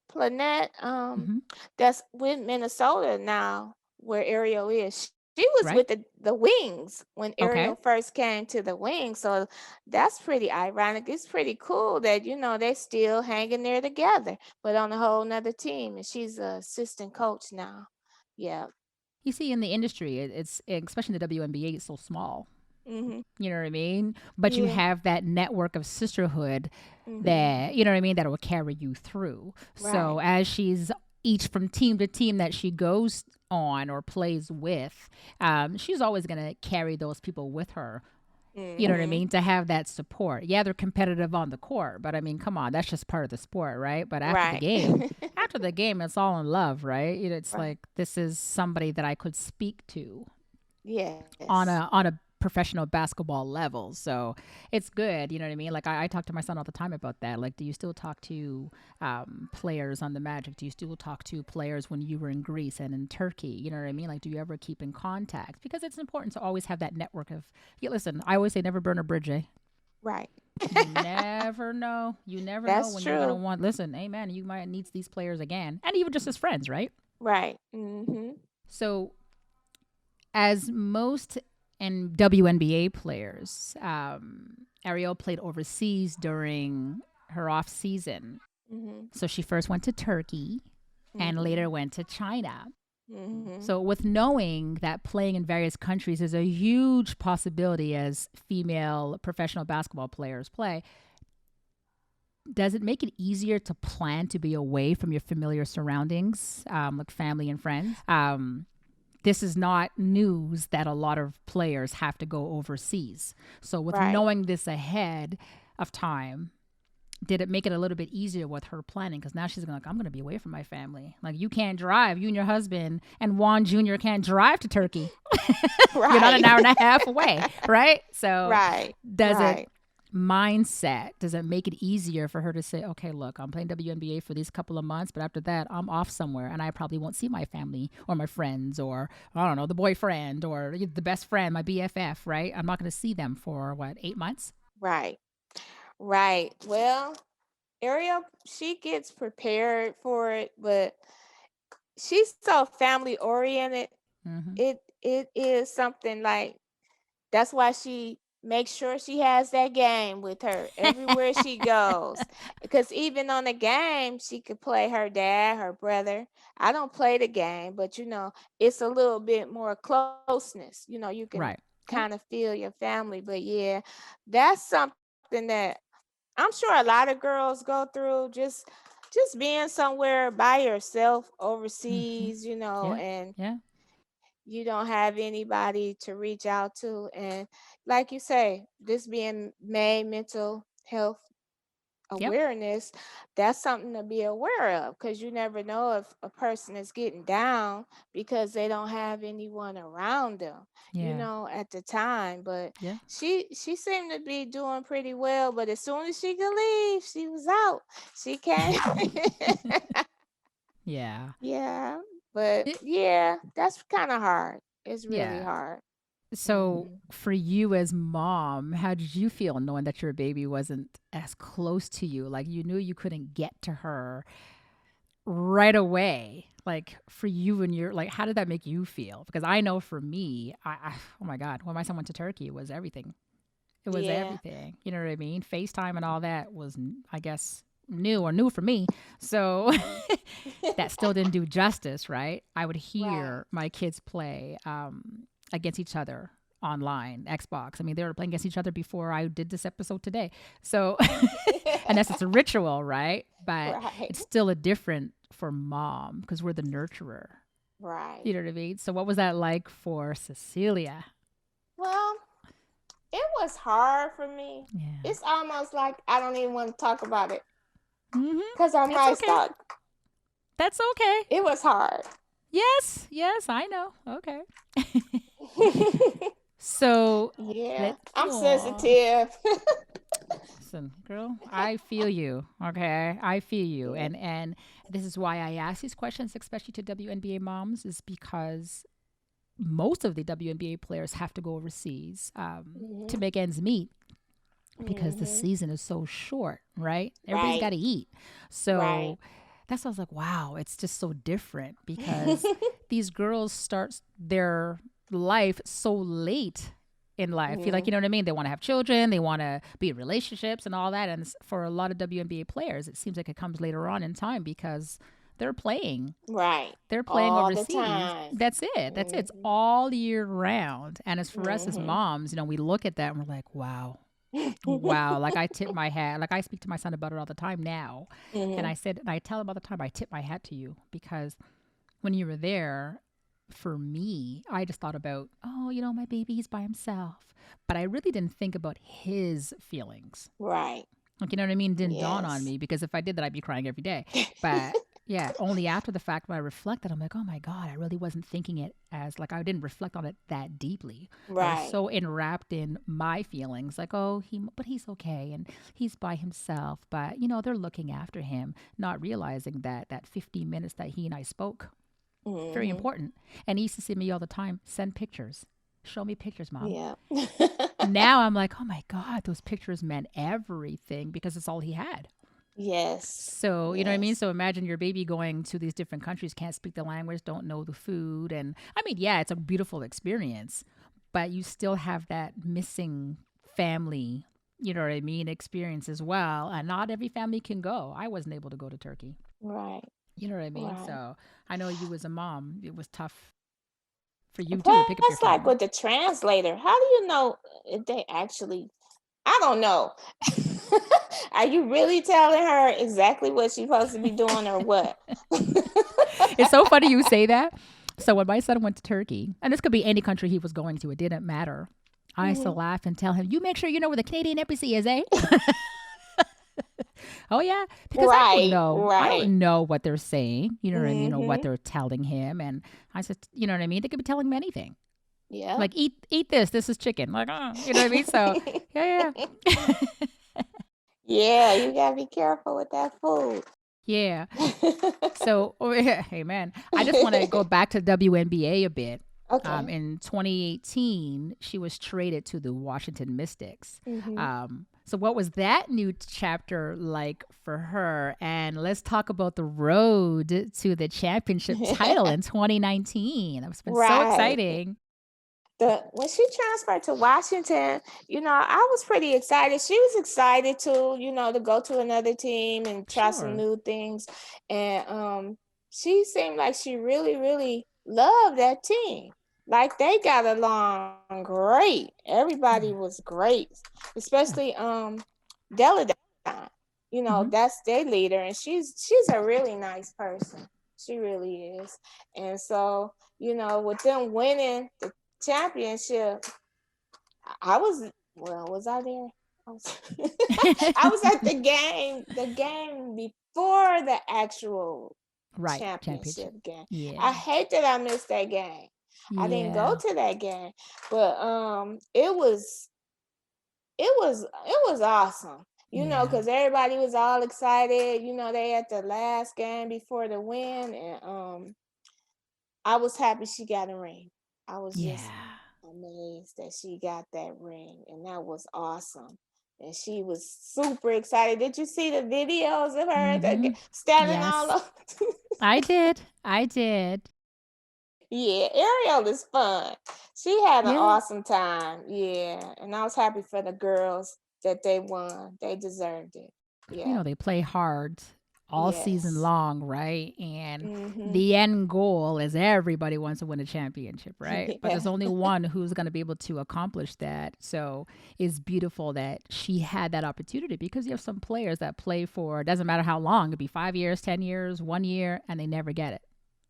Planette, hmm, that's with Minnesota now, where Ariel is. She was right? with the Wings when Okay. Ariel first came to the Wings, so that's pretty ironic. It's pretty cool that they still hanging there together, but on a whole nother team, and she's a assistant coach now. Yeah. You see, in the industry, especially in the WNBA, it's so small. Mhm. You know what I mean? But you Yeah. have that network of sisterhood Mhm. that, you know what I mean, that will carry you through. So Right. as she's each from team to team that she goes on or plays with, she's always going to carry those people with her. You know what I Mhm. mean? To have that support. Yeah, they're competitive on the court, but I mean, come on, that's just part of the sport, right? But Right. after the game, it's all in love, right? It's Right. like this is somebody that I could speak to Yes. on a professional basketball level. So it's good. You know what I mean? Like I talk to my son all the time about that. Like, do you still talk to players on the Magic? Do you still talk to players when you were in Greece and in Turkey? You know what I mean? Like, do you ever keep in contact? Because it's important to always have that network of. Yeah, listen, I always say never burn a bridge. Eh? Right. You never know. You never know That's when you're gonna true. want. Listen, hey man, you might need these players again, and even just as friends, right? Right. Mhm. So as most and WNBA players, Ariel played overseas during her off season. Mhm. So she first went to Turkey and later Mhm. went to China. Mhm. So, with knowing that playing in various countries is a huge possibility as female professional basketball players play, does it make it easier to plan to be away from your familiar surroundings, like family and friends? This is not news that a lot of players have to go overseas. So, with Right. knowing this ahead of time, did it make it a little bit easier with her planning? Because now she's going like, I'm going to be away from my family. Like, you can't drive. You and your husband and Juan Jr. can't drive to Turkey. You're not Right. an hour and a half away, right? So, Right. does it Right. mindset, does it make it easier for her to say, okay, look, I'm playing WNBA for these couple of months, but after that, I'm off somewhere and I probably won't see my family or my friends or, I don't know, the boyfriend or the best friend, my BFF, right? I'm not going to see them for what, 8 months? Right. Right. Well, Ariel, she gets prepared for it, but she's so family oriented. Hmm. It is something like that's why she makes sure she has that game with her everywhere she goes. Because even on the game, she could play her dad, her brother. I don't play the game, but it's a little bit more closeness. You can Right. Yeah. kind of feel your family. But yeah, that's something that I'm sure a lot of girls go through, just being somewhere by yourself Hmm. overseas, Yeah. and Yeah. you don't have anybody to reach out to. And like you say, this being May Mental Health Yep. awareness, that's something to be aware of, because you never know if a person is getting down because they don't have anyone around them, Yeah. at the time. But Yeah. she seemed to be doing pretty well, but as soon as she could leave, she was out. She can't. Yeah. Yeah, but It, yeah, that's kind of hard. It's really yeah. hard. So, Hmm. for you as mom, how did you feel knowing that your baby wasn't as close to you? Like you knew you couldn't get to her right away. Like for you and your like, how did that make you feel? Because I know for me, oh my god, when my son went to Turkey, it was everything. It was Yeah. everything. You know what I mean? FaceTime and all that was, I guess, new for me. So Mhm. that still didn't do justice, right? I would Right. hear my kids play against each other online, Xbox. I mean, they were playing against each other before I did this episode today. So, unless it's a ritual, right? But Right. it's still a different for mom because we're the nurturer. Right. You know what I mean? So, what was that like for Cecelia? Well, it was hard for me. Yeah. It's almost like I don't even want to talk about it Mm-hmm. because I That's might okay. start. That's okay. It was hard. Yes, yes, I know. Okay. So Yeah, let I'm aw. sensitive. Listen, girl, I feel you. Okay, I feel you, Yeah. and this is why I ask these questions, especially to WNBA moms, is because most of the WNBA players have to go overseas to Mhm. make ends meet because the Mhm. season is so short, right? Everybody's got Right. to eat, Right. so that's why I was like, wow, it's just so different because these girls start their life so late in life. Feel like, you Mhm. know what I mean? They want to have children, they want to be in relationships and all that. And for a lot of WNBA players, it seems like it comes later on in time because they're playing. Right. They're playing All the overseas. time. That's it. That's it. It's Mhm. all year round. And as for us as Mhm. moms, we look at that and we're like, wow, wow. Like I tip my hat. Like I speak to my son about it all the time now. And Mhm. I tell him all the time, I tip my hat to you because when you were there, for me, I just thought about, oh, my baby's by himself. But I really didn't think about his feelings. Right. Like, you know what I mean? It didn't dawn on Yes. me because if I did that, I'd be crying every day. But yeah, only after the fact when I reflected, I'm like, oh my God, I really wasn't thinking it as like I didn't reflect on it that deeply. I was Right. so enwrapped in my feelings, like, oh, but he's okay and he's by himself. But they're looking after him, not realizing that 15 minutes that he and I spoke, very Mhm. important. And he used to see me all the time, send pictures. Show me pictures, mom. Yeah. Now I'm like, oh my God, those pictures meant everything because it's all he had. Yes. So, you know what I mean? Yes. So imagine your baby going to these different countries, can't speak the language, don't know the food. And I mean, yeah, it's a beautiful experience, but you still have that missing family, you know what I mean, experience as well. And not every family can go. I wasn't able to go to Turkey. Right. You know what I mean? Right. So I know you as a mom, it was tough for you too to pick up your Plus, like phone. with the translator, how do you know if they actually? I don't know. Are you really telling her exactly what she's supposed to be doing or what? It's so funny you say that. So when my son went to Turkey, and this could be any country he was going to, it didn't matter. I used to Mhm. laugh and tell him, "You make sure you know where the Canadian embassy is, eh?" Oh yeah, because I don't Right. know. I Right. don't know what they're saying. You know what I mean, or what Mhm. they're telling him. And I said, you know what I mean. They could be telling him anything, Yep. like eat this. This is chicken. Like, you know what I mean. So yeah, Yeah, you gotta be careful with that food. yeah. So, hey man, I just want to go back to WNBA a bit. Okay. In 2018, she was traded to the Washington Mystics. Mhm. So, what was that new chapter like for her? And let's talk about the road to the championship title in 2019. It's been so Right. exciting. The when she transferred to Washington, I was pretty excited. She was excited too, to go to another team and try some Sure. new things. And she seemed like she really, really loved that team. Like they got along great. Everybody Yeah. was great, Yeah. especially Deladon. Hmm. That's their leader, and she's a really nice person. She really is. And so, with them winning the championship, I was, well, was I there? I was, I was at the game before the actual Right. championship Championship. game. I Yeah. hate that I missed that game. I didn't go Yeah. to that game, but it was awesome. Yeah. Because everybody was all excited. They at the last game before the win, and I was happy she got a ring. I was just Yeah. amazed that she got that ring, and that was awesome. And she was super excited. Did you see the videos of her Mm-hmm. standing all Yes. up? I did. I did. Yeah, Ariel is fun. She had an Yeah. awesome time. Yeah, and I was happy for the girls that they won. They deserved it. Yeah. They play hard all season Yes. long, right? And Mhm. the end goal is everybody wants to win a championship, right? But Yeah. there's only one who's going to be able to accomplish that. So it's beautiful that she had that opportunity because you have some players that play for, it doesn't matter how long, it could be 5 years, 10 years, 1 year, and they never get it.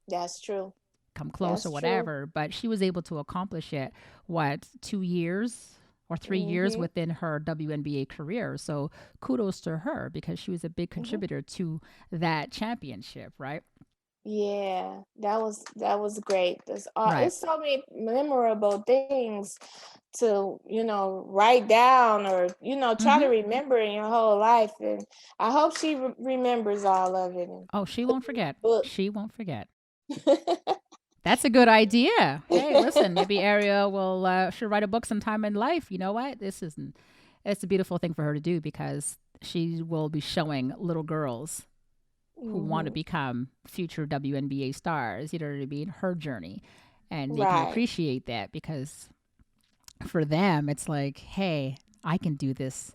That's true. Come close or That's true. whatever. But she was able to accomplish it, what, 2 years? Or 3 years Mhm. within her WNBA career. So kudos to her because she was a big Mhm. contributor to that championship, right? Yeah, that was great. Right. It's so many memorable things to write down or try to Mm-hmm. remember in your whole life, and I hope she remembers all of it and Oh, she put won't it in forget. a book. She won't forget. That's a good idea. Hey, listen, maybe Ariel will should write a book sometime in life. You know what? It's a beautiful thing for her to do because she will be showing little girls who want to Mhm. become future WNBA stars, to be in her journey. And they can Right. appreciate that because for them, it's like, hey, I can do this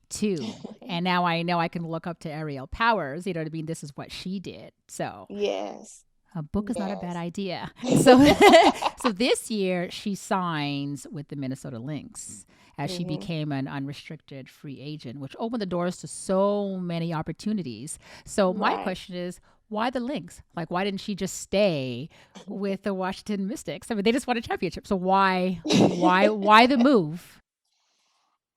too. And now I know I can look up to Ariel Powers, This is what she did. So Yes. a book is not a bad Yes. idea. So, so this year she signs with the Minnesota Lynx as she Mhm. became an unrestricted free agent, which opened the doors to so many opportunities. So my Right. question is, why the Lynx? Like, why didn't she just stay with the Washington Mystics? I mean, they just won a championship, so why the move?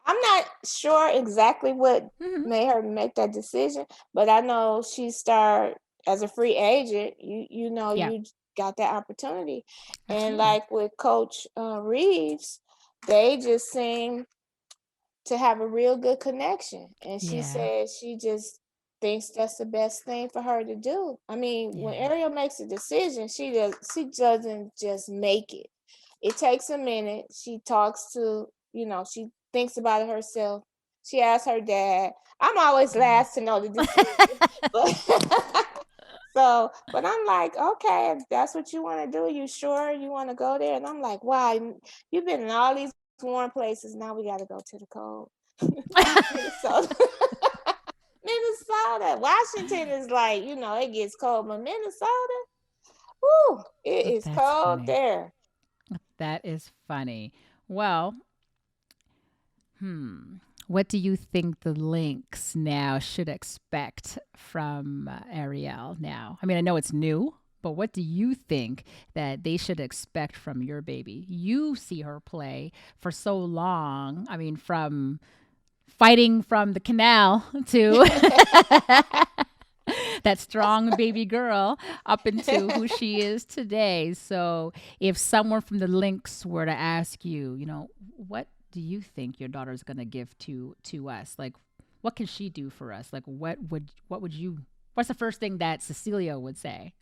I'm not sure exactly what Hmm. made her make that decision, but I know she started as a free agent. Yeah, You got that opportunity, and absolutely. like with Coach Reeves, they just seem to have a real good connection. And she Yeah, said she just thinks that's the best thing for her to do. I mean, when yeah, Ariel makes a decision, she doesn't just make it. It takes a minute. She talks to, she thinks about it herself. She asks her dad. I'm always yeah. last to know the decision. But but I'm like, okay, if that's what you want to do, you sure you want to go there? And I'm like, wow, you've been in all these warm places. Now we got to go to the cold. Minnesota. Minnesota. Washington is like, it gets cold, but Minnesota, whoo, it is That's cold funny. there. That is funny. Well, what do you think the Lynx now should expect from Ariel now? I mean, I know it's new, but what do you think that they should expect from your baby? You see her play for so long. I mean, from fighting from the canal to that strong baby girl up into who she is today. So, if someone from the Lynx were to ask you, what do you think your daughter is going to give to us? Like, what can she do for us? Like, what would you? What's the first thing that Cecelia would say?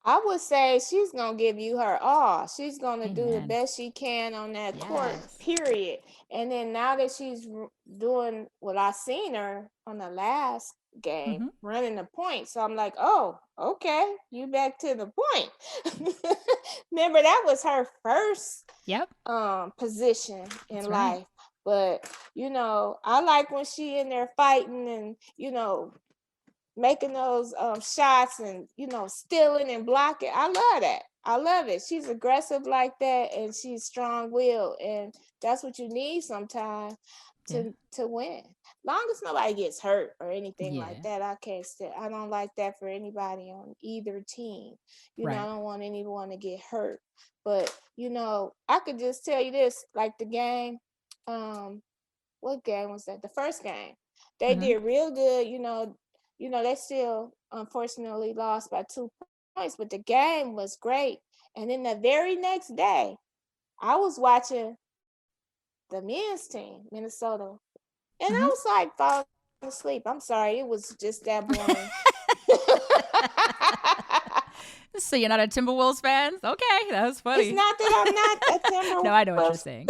I would say she's gonna give you her all. She's gonna do the Amen. best she can on that court, Yes. period. And then now that she's doing what I seen her on the last game, Mm-hmm. running the point. So I'm like, oh, okay, you back to the point. Remember that was her first Yep. position in That's right. life. But I like when she in there fighting and making those shots and stealing and blocking. I love that. I love it. She's aggressive like that, and she's strong willed, and that's what you need sometimes Yeah. to win. Long as nobody gets hurt or anything like Yeah. that, I can't stand. I don't like that for anybody on either team. I Right. don't want anyone to get hurt. But I could just tell you this, like the game. Um, what game was that? The first game. They Mm-hmm. did real good. They still unfortunately lost by 2 points, but the game was great. And then the very next day, I was watching the men's team, Minnesota, and I Mm-hmm. was like falling asleep. I'm sorry, it was just that boring. So you're not a Timberwolves fan? Okay, that was It's funny. not that I'm not a No, I know what you're Timberwolves, saying.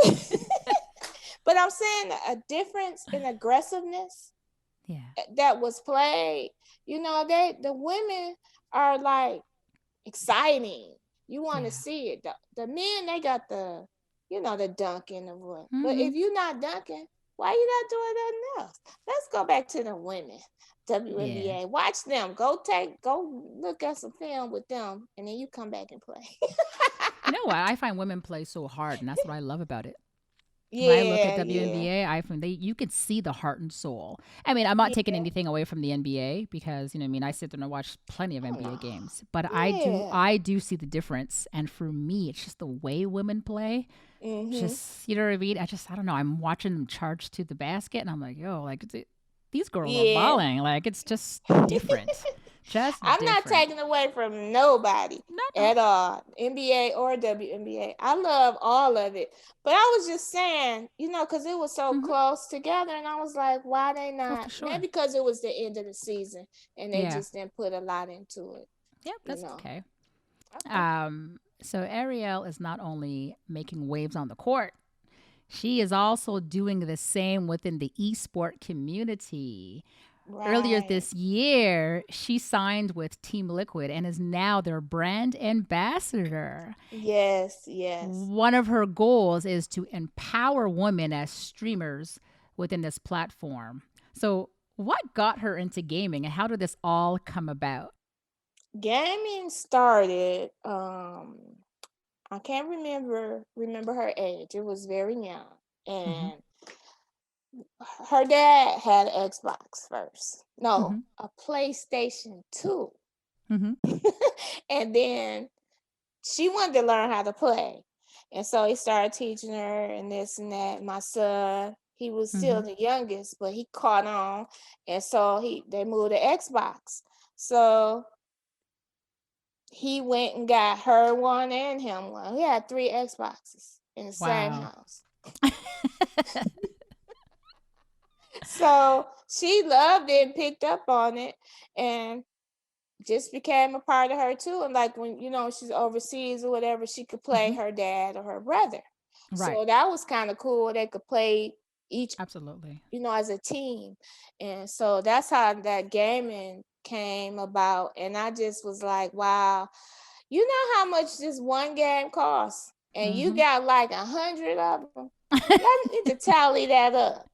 but I'm saying a difference in aggressiveness Yeah. that was played. The women are like exciting. You want to Yeah. see it. The men, they got the dunking of what. But Mm-hmm. if you're not dunking, why you not doing nothing else? Let's go back to the women. Yeah. WNBA. Watch them. Go look at some film with them, and then you come back and play. You know what? I find women play so hard, and that's what I love about it. When I look at Yeah, yeah, WNBA, I find you can see the heart and soul. I mean, I'm not taking yeah. anything away from the NBA because I mean, I sit there and watch plenty of Oh NBA no. games, but Yeah. I do see the difference. And for me, it's just the way women play. Mm-hmm. Just you know what I mean? I don't know. I'm watching them charge to the basket, and I'm like, yo, like these girls are Yeah. balling. Like it's just different, just I'm not different. taking away from nobody No, no. at all, NBA or WNBA. I love all of it. But I was just saying, because it was so Mm-hmm. close together, and I was like, why they Oh, for not? Maybe sure. because it was the end of the season and they Yeah. just didn't put a lot into it, Yep. you That's know. okay. Okay. So Ariel is not only making waves on the court, she is also doing the same within the esport community. Earlier Right. this year, she signed with Team Liquid and is now their brand ambassador. Yes, yes. One of her goals is to empower women as streamers within this platform. So, what got her into gaming and how did this all come about? Gaming started, I can't remember her age. It was very young. Mm-hmm. And her dad had an Xbox first. No, Mm-hmm. a PlayStation 2. Mm-hmm. And then she wanted to learn how to play. And so he started teaching her and this and that. My son, he was Mm-hmm. still the youngest, but he caught on. And so they moved to Xbox. So he went and got her one and him one. He had 3 Xboxes in the same Wow. house. So she loved it and picked up on it and just became a part of her too. And like when she's overseas or whatever, she could play Mm-hmm. her dad or her brother. Right. So that was kind of cool. They could play each, Absolutely. as a team. And so that's how that gaming came about. And I just was like, wow, you know how much this one game costs? And you Mm-hmm. got like 100 of them. Y'all need to tally that up.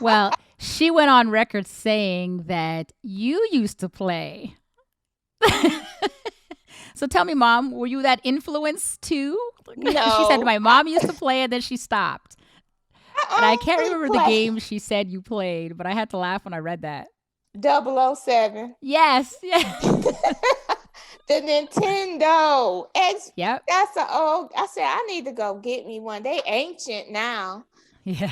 Well, she went on record saying that you used to play. So tell me, Mom, were you that influence too? She said, No, my mom used to play and then she stopped. And I I can't only remember the play game she said you played, but I had to laugh when I read that. 007. Yes. Yeah. The Nintendo X. Yep. That's a old. I said I need to go get me one. They ancient now. Yeah.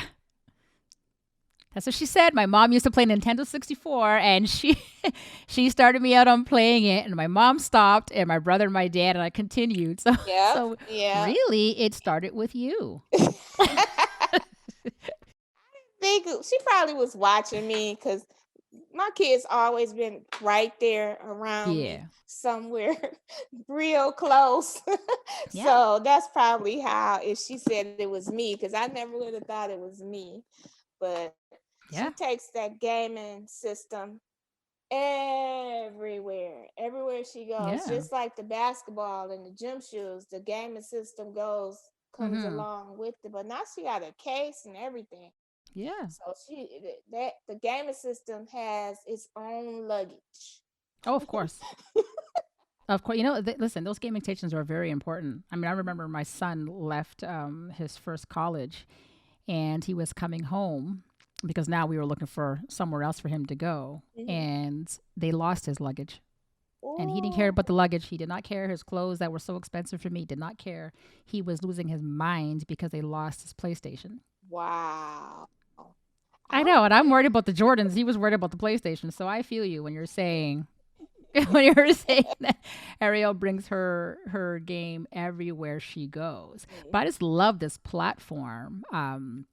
That's what she said. My mom used to play Nintendo 64 and she started me out on playing it and my mom stopped and my brother and my dad and I continued. So Yeah, so yeah. really it started with you. Think she probably was watching me because my kids always been right there around me Yeah. somewhere real close. Yeah. So that's probably how if she said it was me, because I never would have thought it was me. But she Yeah. takes that gaming system everywhere she goes, Yeah. just like the basketball and the gym shoes. The gaming system comes Mm-hmm. along with it, but now she got a case and everything. Yeah. So the gaming system has its own luggage. Oh, of course. Of course. Listen, those gaming stations are very important. I mean, I remember my son left his first college and he was coming home because now we were looking for somewhere else for him to go. Mm-hmm. And they lost his luggage. And he didn't care Ooh. about the luggage. He did not care. His clothes that were so expensive for me did not care. He was losing his mind because they lost his PlayStation. Wow. I know, and I'm Okay. worried about the Jordans. He was worried about the PlayStation. So I feel you when you're saying when you're saying that Ariel brings her game everywhere she goes. But I just love this platform, and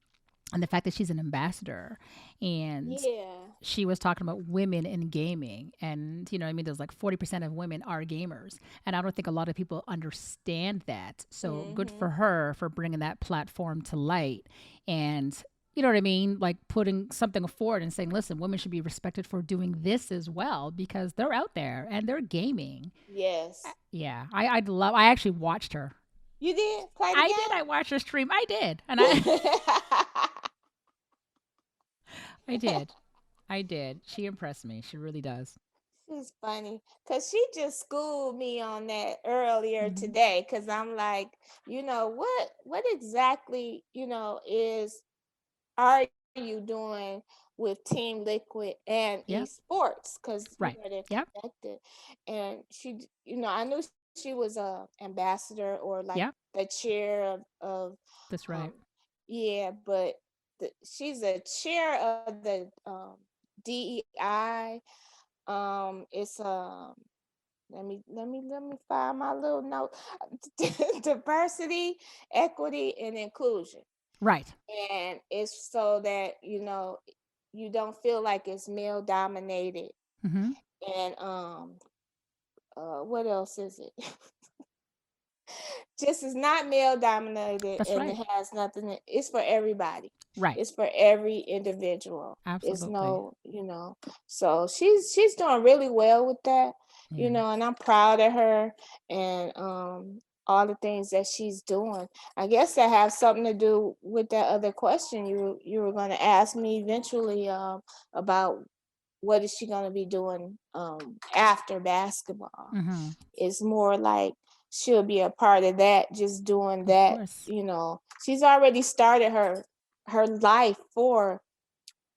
the fact that she's an ambassador, and Yeah. she was talking about women in gaming, and you know what I mean, there's like 40% of women are gamers, and I don't think a lot of people understand that. So good Mm-hmm. for her for bringing that platform to light, and you know what I mean, like putting something forward and saying, listen, women should be respected for doing this as well because they're out there and they're gaming. Yes. Yeah, I'd love. I actually watched her. You did play the I did. game? I watched her stream. I did, and I did. I did. She impressed me. She really does. She's funny because she just schooled me on that earlier Hmm. today. Because I'm like, what exactly, are you doing with Team Liquid and Yep. esports? Because Right. they're Yep. connected. And I knew she was a ambassador or like Yep. the chair of That's right. um yeah, but she's a chair of the DEI. It's let me find my little note. Diversity, equity, and inclusion. Right. And it's so that you don't feel like it's male dominated. Hmm. And what else is it? Just is not male dominated, That's and right. it has nothing. It's for everybody. Right. It's for every individual. It's Absolutely. no, so she's doing really well with that, Yeah. and I'm proud of her, and all the things that she's doing. I guess that has something to do with that other question you were going to ask me eventually, about what is she going to be doing after basketball. Hmm. It's more like she'll be a part of that, just doing Of that. course. She's already started her life for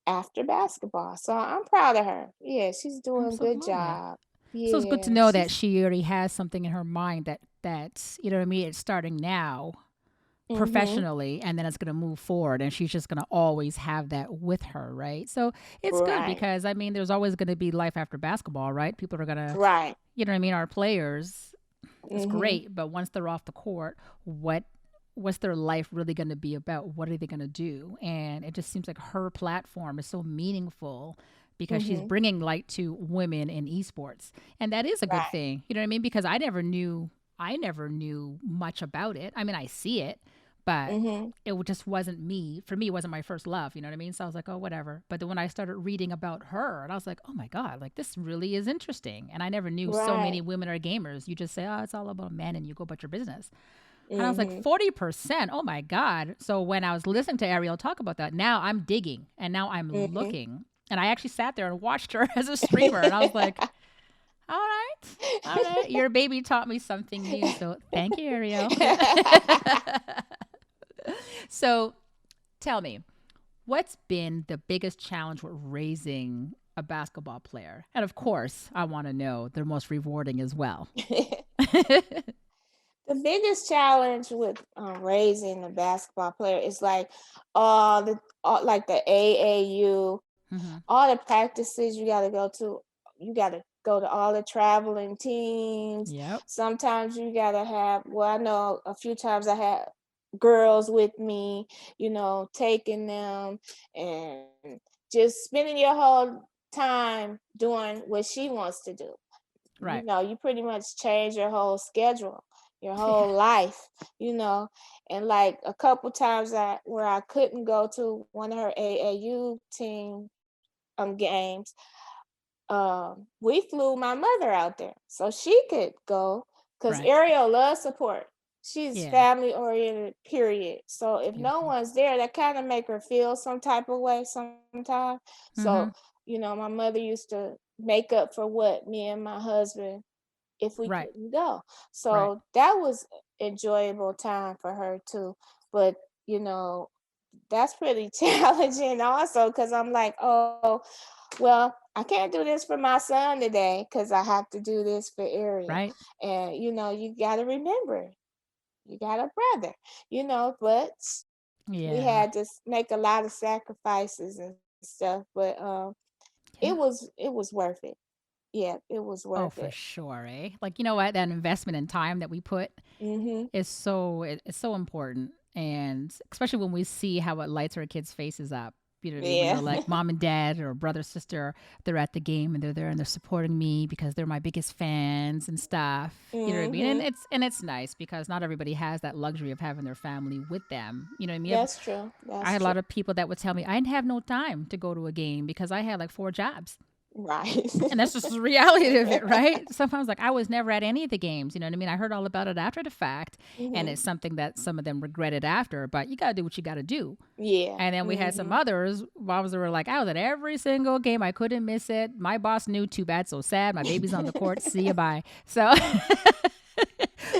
after basketball. So I'm proud of her. Yeah, she's doing a good Absolutely. job. So it's good to Yeah, know that she's she already has something in her mind that you know what I mean. It's starting now mhm. professionally, and then it's going to move forward, and she's just going to always have that with her, right? So it's good Right. because I mean, there's always going to be life after basketball, right? People are going to, Right. you know what I mean. Our players, it's Mhm. great, but once they're off the court, what what's their life really going to be about? What are they going to do? And it just seems like her platform is so meaningful because she's Mhm. bringing light to women in esports, and that is a good Right. thing. You know what I mean? Because I never knew much about it. I mean, I see it, but Mhm. just wasn't me. For me, it wasn't my first love. You know what I mean? So I was like, oh, whatever. But then when I started reading about her, and I was like, oh my God, like this really is interesting. And I never knew so many Right. women are gamers. You just say, oh, it's all about men and you go about your business. And I was like, Mhm. 40%. Oh my God. So when I was listening to Ariel talk about that, now I'm digging and now I'm Mhm. looking. And I actually sat there and watched her as a streamer. And I was like, all right. All right. Your baby taught me something new. So thank you, Ariel. Yeah. So tell me, what's been the biggest challenge with raising a basketball player? And of course, I want to know the most rewarding as well. The biggest challenge with raising a basketball player is like like the AAU, Hmm. all the practices you got to go to. You got to go to all the traveling teams. Yep. Sometimes you got to have. Well, I know a few times I had girls with me. Taking them and just spending your whole time doing what she wants to do. Right. You pretty much change your whole schedule, your Yeah. whole life, and like a couple times where I couldn't go to one of her AAU team games. We flew my mother out there so she could go, because Right. Ariel loves support. She's Yeah. family oriented, period. So if no Beautiful. one's there, that kind of make her feel some type of way sometimes. So Hmm. my mother used to make up for what me and my husband, if we Right. couldn't go. Right. So that was enjoyable time for her too. But you know, that's pretty challenging also, because I'm like, oh, well, I can't do this for my son today because I have to do this for Ariel. Right. And you got to remember, you got a brother, but We Yeah. had to make a lot of sacrifices and stuff, but Yeah. it was worth it. Yeah, it was Oh, worth for it. sure, eh? Like, you know what? That investment in time that we put Mhm. is it's so important. And especially when we see how it lights our kids' faces up. You know what I mean? When Yeah. they're like mom and dad or brother, sister, they're at the game and they're there and they're supporting me because they're my biggest fans and stuff. You know what I mean? Mhm. And it's nice because not everybody has that luxury of having their family with them. You know what I mean? That's true. I That's had a true. lot of people that would tell me I didn't have no time to go to a game because I had like 4 jobs. Right. And that's just the reality of it, right? Sometimes, like, I was never at any of the games. You know what I mean? I heard all about it after the fact, and Mhm. it's something that some of them regretted after. But you got to do what you got to do. Yeah. And then we had some Mhm. others, moms that were like, I was at every single game. I couldn't miss it. My boss knew. Too bad. So sad. My baby's on the court. See you. Bye. So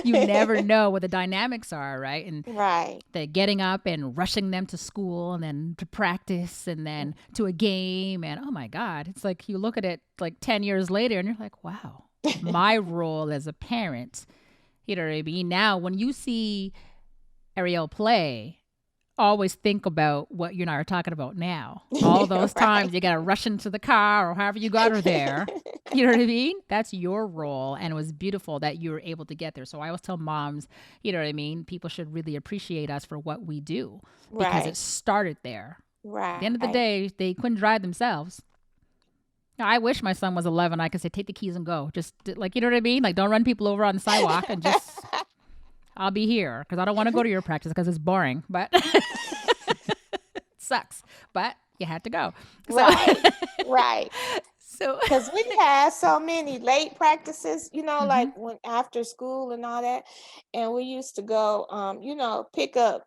you never know what the dynamics are, right? And Right. the getting up and rushing them to school and then to practice and then to a game. And oh my God, it's like you look at it like 10 years later and you're like, wow, my role as a parent, you know what I mean? Now, when you see Ariel play, always think about what you and I are talking about now. All those Right. times you got to rush into the car or however you got her there. You know what I mean? That's your role. And it was beautiful that you were able to get there. So I always tell moms, you know what I mean? People should really appreciate us for what we do because it Right. started there. At the end of the Right. day, they couldn't drive themselves. Now, I wish my son was 11. I could say, take the keys and go. Just like, you know what I mean? Like, don't run people over on the sidewalk and just, I'll be here because I don't want to go to your practice because it's boring. But sucks, but you had to go. So, Right. Right. so Because we had so many late practices, hmm like when after school and all that. And we used to go, pick up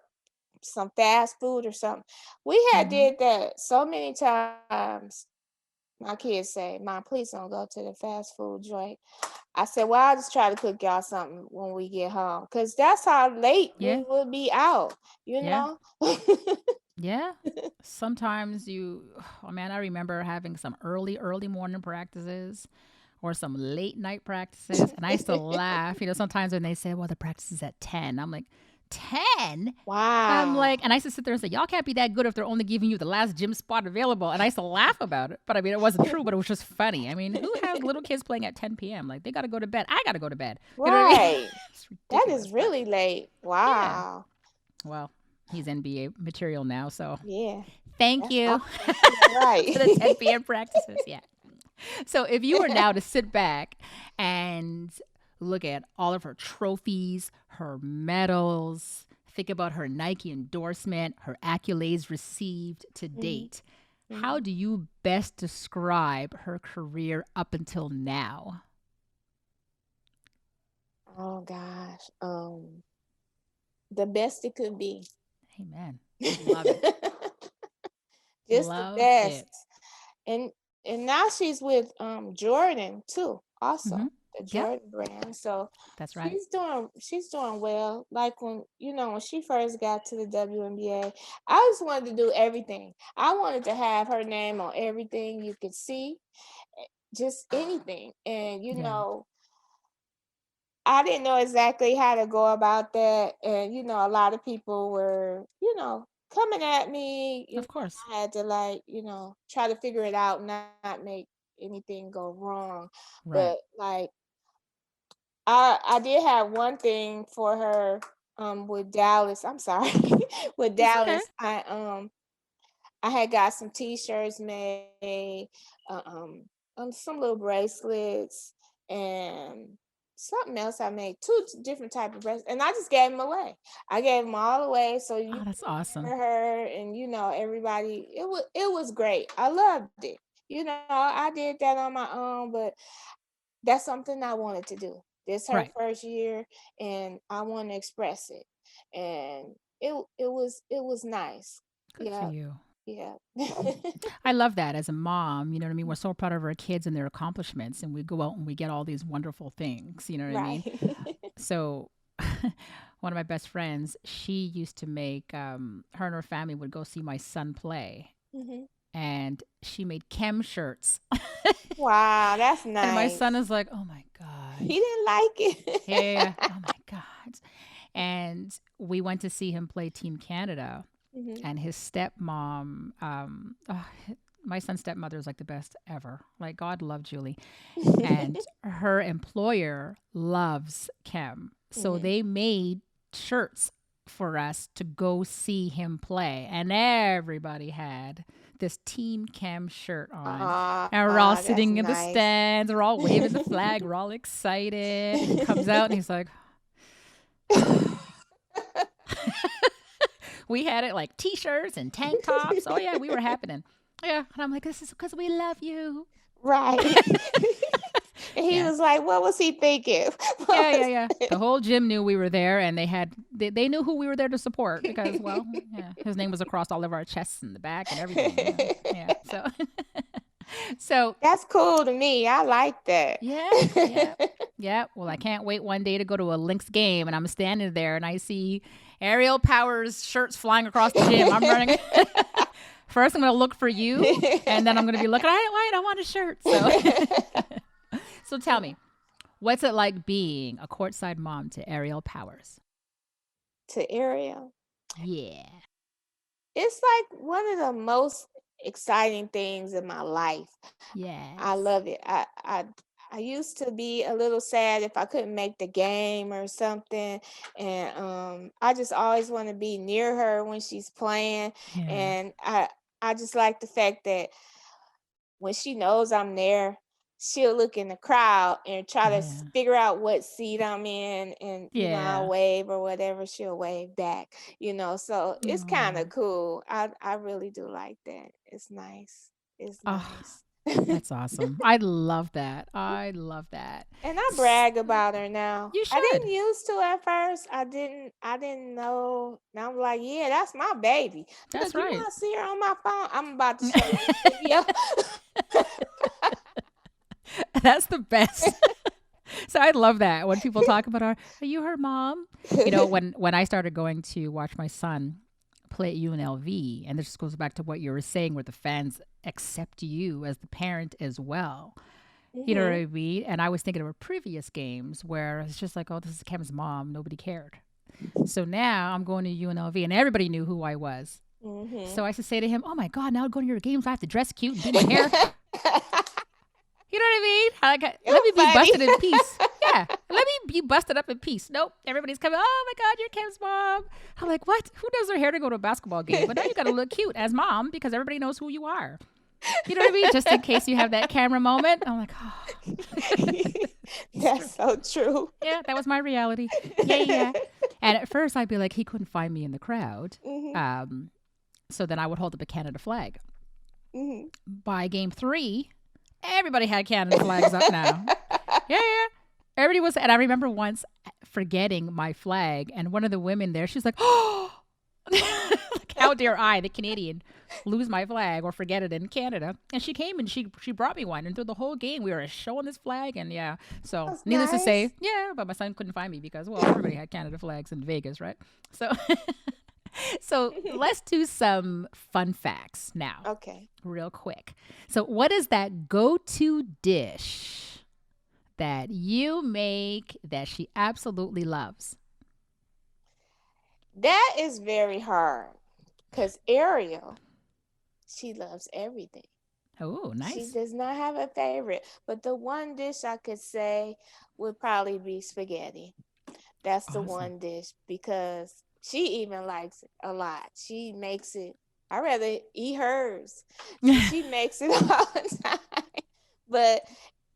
some fast food or something. We had hmm did that so many times. My kids say, Mom, please don't go to the fast food joint. I said, well, I'll just try to cook y'all something when we get home. Because that's how late we yeah, would be out, you yeah, know? yeah. Sometimes you, oh man, I remember having some early morning practices or some late night practices. And I used to laugh, sometimes when they say, well, the practice is at 10. I'm like, 10? I'm Wow. like, and I used to sit there and say, y'all can't be that good if they're only giving you the last gym spot available. And I used to laugh about it. But I mean, it wasn't true, but it was just funny. I mean, who has little kids playing at 10 p.m.? Like, they got to go to bed. I got to go to bed. You know what I mean? Right. It's That is ridiculous. But really late. yeah, Wow. well, he's NBA material now. So Yeah. thank That's you awesome. Yeah, right. to the 10 p.m. practices. Yeah. So if you were now to sit back and look at all of her trophies, her medals, think about her Nike endorsement, her accolades received to Mhm, date, how mhm. do you best describe her career up until now? Oh gosh. The best it could be. Amen. Love it. Just the Love best. it. And now she's with Jordan too, also. Mm-hmm. The Yep, Jordan brand. So that's right. she's doing well. Like when she first got to the WNBA, I just wanted to do everything. I wanted to have her name on everything you could see, just anything. And Yeah, I didn't know exactly how to go about that. And, a lot of people were, coming at me. of course. I had to try to figure it out, not make anything go wrong. Right. But like I did have one thing for her with Dallas. I'm sorry. With It's okay. Dallas, I had got some t-shirts made, uh, um, some little bracelets, and something else I made. Two different type of bracelets, and I just gave them away. I gave them all away so you Oh, that's can awesome. wear her, and everybody. It was great. I loved it. I did that on my own, but that's something I wanted to do. This her Right. first year, and I want to express it, and it was nice. Good for Yeah, you. yeah. I love that as a mom. You know what I mean? We're so proud of our kids and their accomplishments, and we go out and we get all these wonderful things. You know what I mean? Right. So, one of my best friends, she used to make, her and her family would go see my son play, Mhm. and she made chem shirts. Wow, that's And my son nice. is like, oh my God. He didn't like it. Yeah. Oh my God. And we went to see him play Team Canada. and his stepmom. My son's stepmother is like the best ever. Like, God loved Julie. And her employer loves Kem. So they made shirts for us to go see him play. And everybody had this Team Kem shirt on. And we're all sitting in the stands. We're all waving the flag. We're all excited. And he comes out and he's like... We had it like T-shirts and tank tops. Oh, yeah, we were happening. Yeah. And I'm like, this is because we love you. Right. And he was like, what was he thinking? Yeah. The whole gym knew we were there, and they knew who we were there to support because, well, yeah, his name was across all of our chests and the back and everything. Yeah. So that's cool to me. I like that. Yeah. Well, I can't wait one day to go to a Lynx game, and I'm standing there and I see Aerial Powers shirts flying across the gym. I'm running. First, I'm going to look for you, and then I'm going to be looking. I want a shirt. So tell me, what's it like being a courtside mom to Aerial Powers? To Ariel? Yeah. It's like one of the most exciting things in my life. Yeah. I love it. I used to be a little sad if I couldn't make the game or something. And I just always want to be near her when she's playing. Yeah. And I just like the fact that when she knows I'm there, she'll look in the crowd and try to figure out what seat I'm in, and you know, I'll wave or whatever, she'll wave back, you know. So it's kind of cool. I really do like that. It's nice. It's nice. That's awesome. I love that. And I brag about her now. You should. I didn't used to at first. I didn't know. Now I'm like, yeah, that's my baby. That's Look, right. You want to see her on my phone? I'm about to show you the video. That's the best. So I love that when people talk about her. Are you her mom? You know, when I started going to watch my son play at UNLV, and this just goes back to what you were saying, where the fans accept you as the parent as well. You know what I mean? And I was thinking of our previous games where it's just like, oh, this is Kem's mom. Nobody cared. So now I'm going to UNLV, and everybody knew who I was. So I used to say to him, oh my God, now going to your games, I have to dress cute and do my hair. You know what I mean? Let me be busted in peace. Yeah. Let me be busted up in peace. Nope. Everybody's coming. Oh my God, you're Kim's mom. I'm like, what? Who does her hair to go to a basketball game? But now you got to look cute as mom because everybody knows who you are. You know what I mean? Just in case you have that camera moment. I'm like, oh. That's so true. Yeah, that was my reality. Yeah. And at first I'd be like, he couldn't find me in the crowd. So then I would hold up a Canada flag. By game 3, everybody had Canada flags up now. Yeah. Everybody was, and I remember once forgetting my flag, and one of the women there, she's like, oh, like, how dare I, the Canadian, lose my flag or forget it in Canada? And she came and she brought me one, and through the whole game, we were showing this flag, and yeah. So that's needless nice. To say, yeah, but my son couldn't find me because, well, everybody had Canada flags in Vegas, right? So let's do some fun facts now. Okay. Real quick. So what is that go-to dish that you make that she absolutely loves? That is very hard because Ariel, she loves everything. Oh, nice. She does not have a favorite, but the one dish I could say would probably be spaghetti. That's the one dish because she even likes it a lot. She makes it. I'd rather eat hers. She makes it all the time. But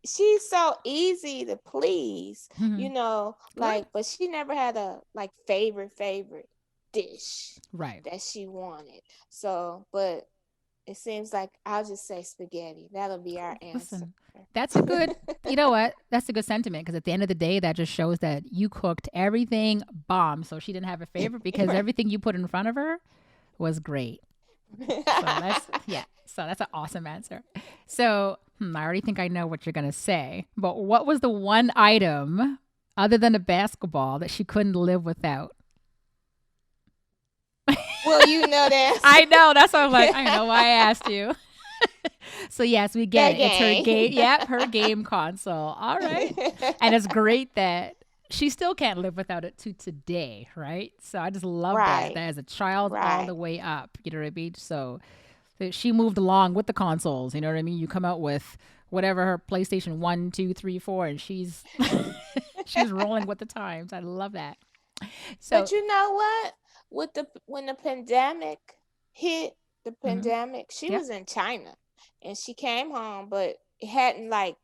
she's so easy to please, you know, like, but she never had a like favorite dish that she wanted. So, but it seems like I'll just say spaghetti. That'll be our answer. Listen, that's a good, you know what? That's a good sentiment because at the end of the day, that just shows that you cooked everything bomb. So she didn't have a favorite because everything you put in front of her was great. So that's an awesome answer. So I already think I know what you're going to say, but what was the one item other than a basketball that she couldn't live without? Well, you know that. I know. That's why I'm like, I know why I asked you. So yes, we get it. It's her game. Yep, her game console. All right. And it's great that she still can't live without it to today, right? So I just love that. Right. That as a child all Right. the way up, you know what I mean? So she moved along with the consoles, you know what I mean? You come out with whatever her PlayStation 1, 2, 3, 4, and she's she's rolling with the times. I love that. So But you know what? When the pandemic hit, mhm. she Yeah, was in China and she came home, but it hadn't like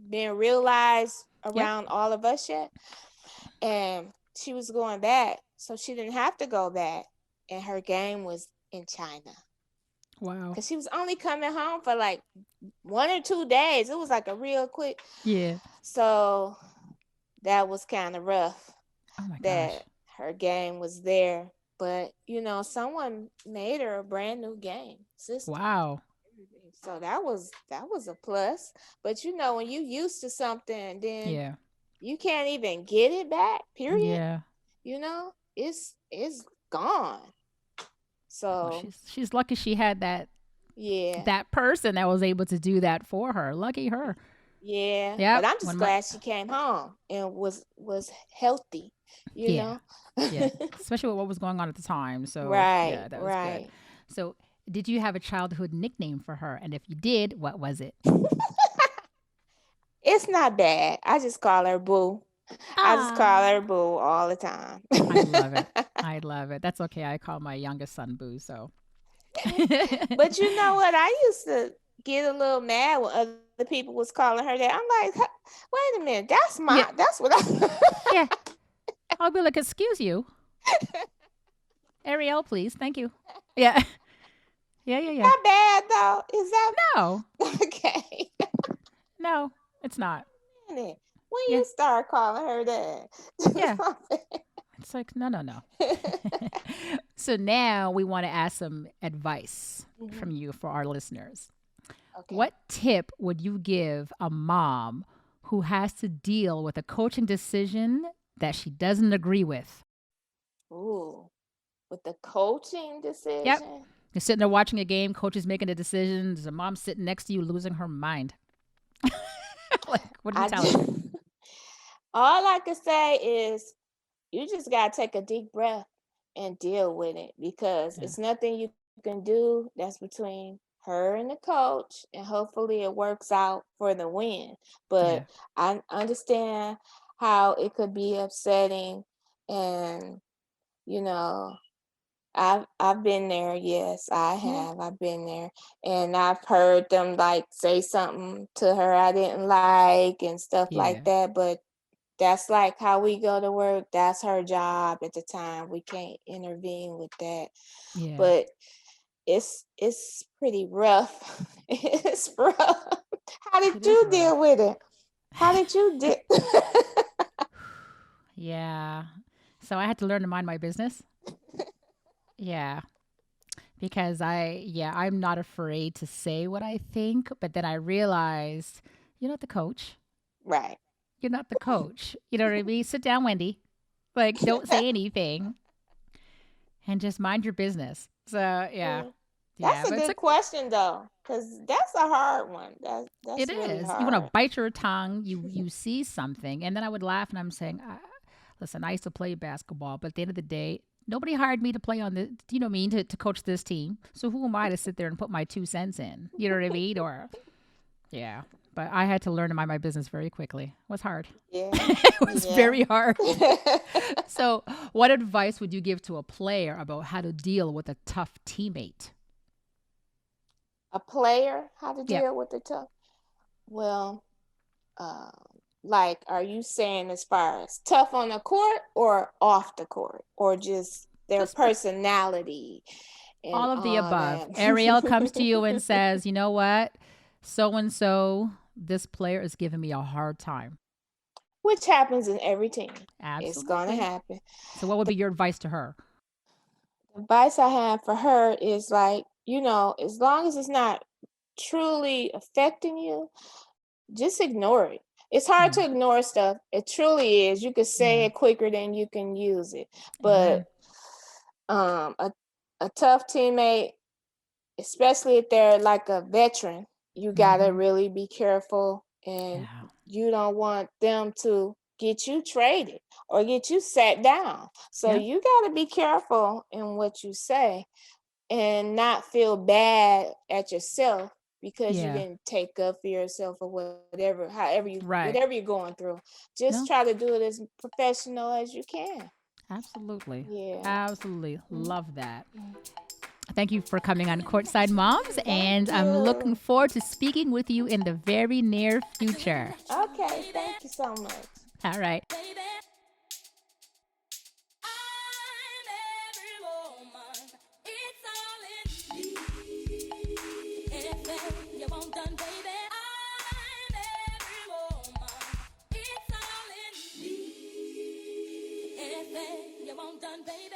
been realized yeah. around all of us yet. And she was going back, so she didn't have to go back. And her game was in China. Wow. Because she was only coming home for like 1 or 2 days. It was like a real quick. Yeah. So that was kind of rough Oh my gosh. that her game was there. But someone made her a brand new game system. Wow. So that was a plus. But when you used to something, then Yeah. you can't even get it back. Period. Yeah. It's gone. Well, So she's lucky she had yeah, that person that was able to do that for her. Lucky her. yeah. But Yep. I'm just When my glad she came home and was healthy. You yeah. know. Yeah. Especially with what was going on at the time. So, Right, yeah, that was good. right. So, did you have a childhood nickname for her? And if you did, what was it? It's not bad. I just call her Boo. I just call her Ah, Boo all the time. I love it. I love it. That's okay. I call my youngest son Boo. So, But you know what? I used to get a little mad when other people was calling her that. I'm like, wait a minute, yeah, that's what I. yeah. I'll be like, excuse you, Ariel, please. Thank you. Yeah. Yeah, yeah, yeah. Not bad though. Is that No, okay? no, it's not. When Yeah, you start calling her yeah. that. It's like, no, no, no. So now we want to ask some advice Mhm. from you for our listeners. Okay. What tip would you give a mom who has to deal with a coaching decision that she doesn't agree with? Ooh, with the coaching Yep. decision. You're sitting there watching a game, coach is making a decision, there's a mom sitting next to you losing her mind. Like, what do you I tell her? just, all I can say is you just gotta take a deep breath and deal with it because Yeah. it's nothing you can do. That's between her and the coach, and hopefully it works out for the win. Yeah. But I understand how it could be upsetting, and you know, I've been there. Yes, I Yeah. have. I've been there, and I've heard them like say something to her I didn't like and stuff like Yeah. that. But that's like how we go to work. That's her job at the time. We can't intervene with that. Yeah. But it's pretty rough. It's rough. How did It is you deal rough. with it? How did you deal? Yeah. So I had to learn to mind my business. Yeah. Because I'm not afraid to say what I think, but then I realized you're not the coach. Right. You're not the coach. You know what I mean? Sit down, Wendy. Like, don't say anything and just mind your business. So, yeah. Yeah. That's Yeah. a But it's good like, question though, because that's a hard one. That's it really is. You want to hard. bite your tongue. You see something, and then I would laugh, and I'm saying, listen, I used to play basketball, but at the end of the day, nobody hired me to play on the, you know what I mean, to coach this team. So who am I to sit there and put my 2 cents in? You know what I mean? Or yeah. But I had to learn to mind my business very quickly. It was hard. Yeah. It was Yeah. very hard. So, what advice would you give to a player about how to deal with a tough teammate? A player, how to Yep. deal with the tough. Well, uh, like, are you saying as far as tough on the court or off the court, or just their Just put personality and all of the all above. Ariel comes to that? you and says, you know what? So and so, this player is giving me a hard time. Which happens in every team. It's gonna Absolutely. happen. So, what would be your advice to her? The advice I have for her is like, as long as it's not truly affecting you, just ignore it. It's hard Mm, to ignore stuff. It truly is. You could say yeah. it quicker than you can use it. But Amen. um a, a tough teammate, especially if they're like a veteran, you got to Mm-hmm. really be careful, and Yeah. you don't want them to get you traded or get you sat down. So Yeah. you got to be careful in what you say and not feel bad at yourself because you Yeah. didn't take up for yourself or whatever, however you, Right. whatever you're going through. Just No, try to do it as professional as you can. absolutely. Yeah. Absolutely. Mhm. Love that. Thank you for coming on Courtside Moms, and Thank I'm looking you. forward to speaking with you in the very near future. Okay, thank you so much. All right. You want done, baby.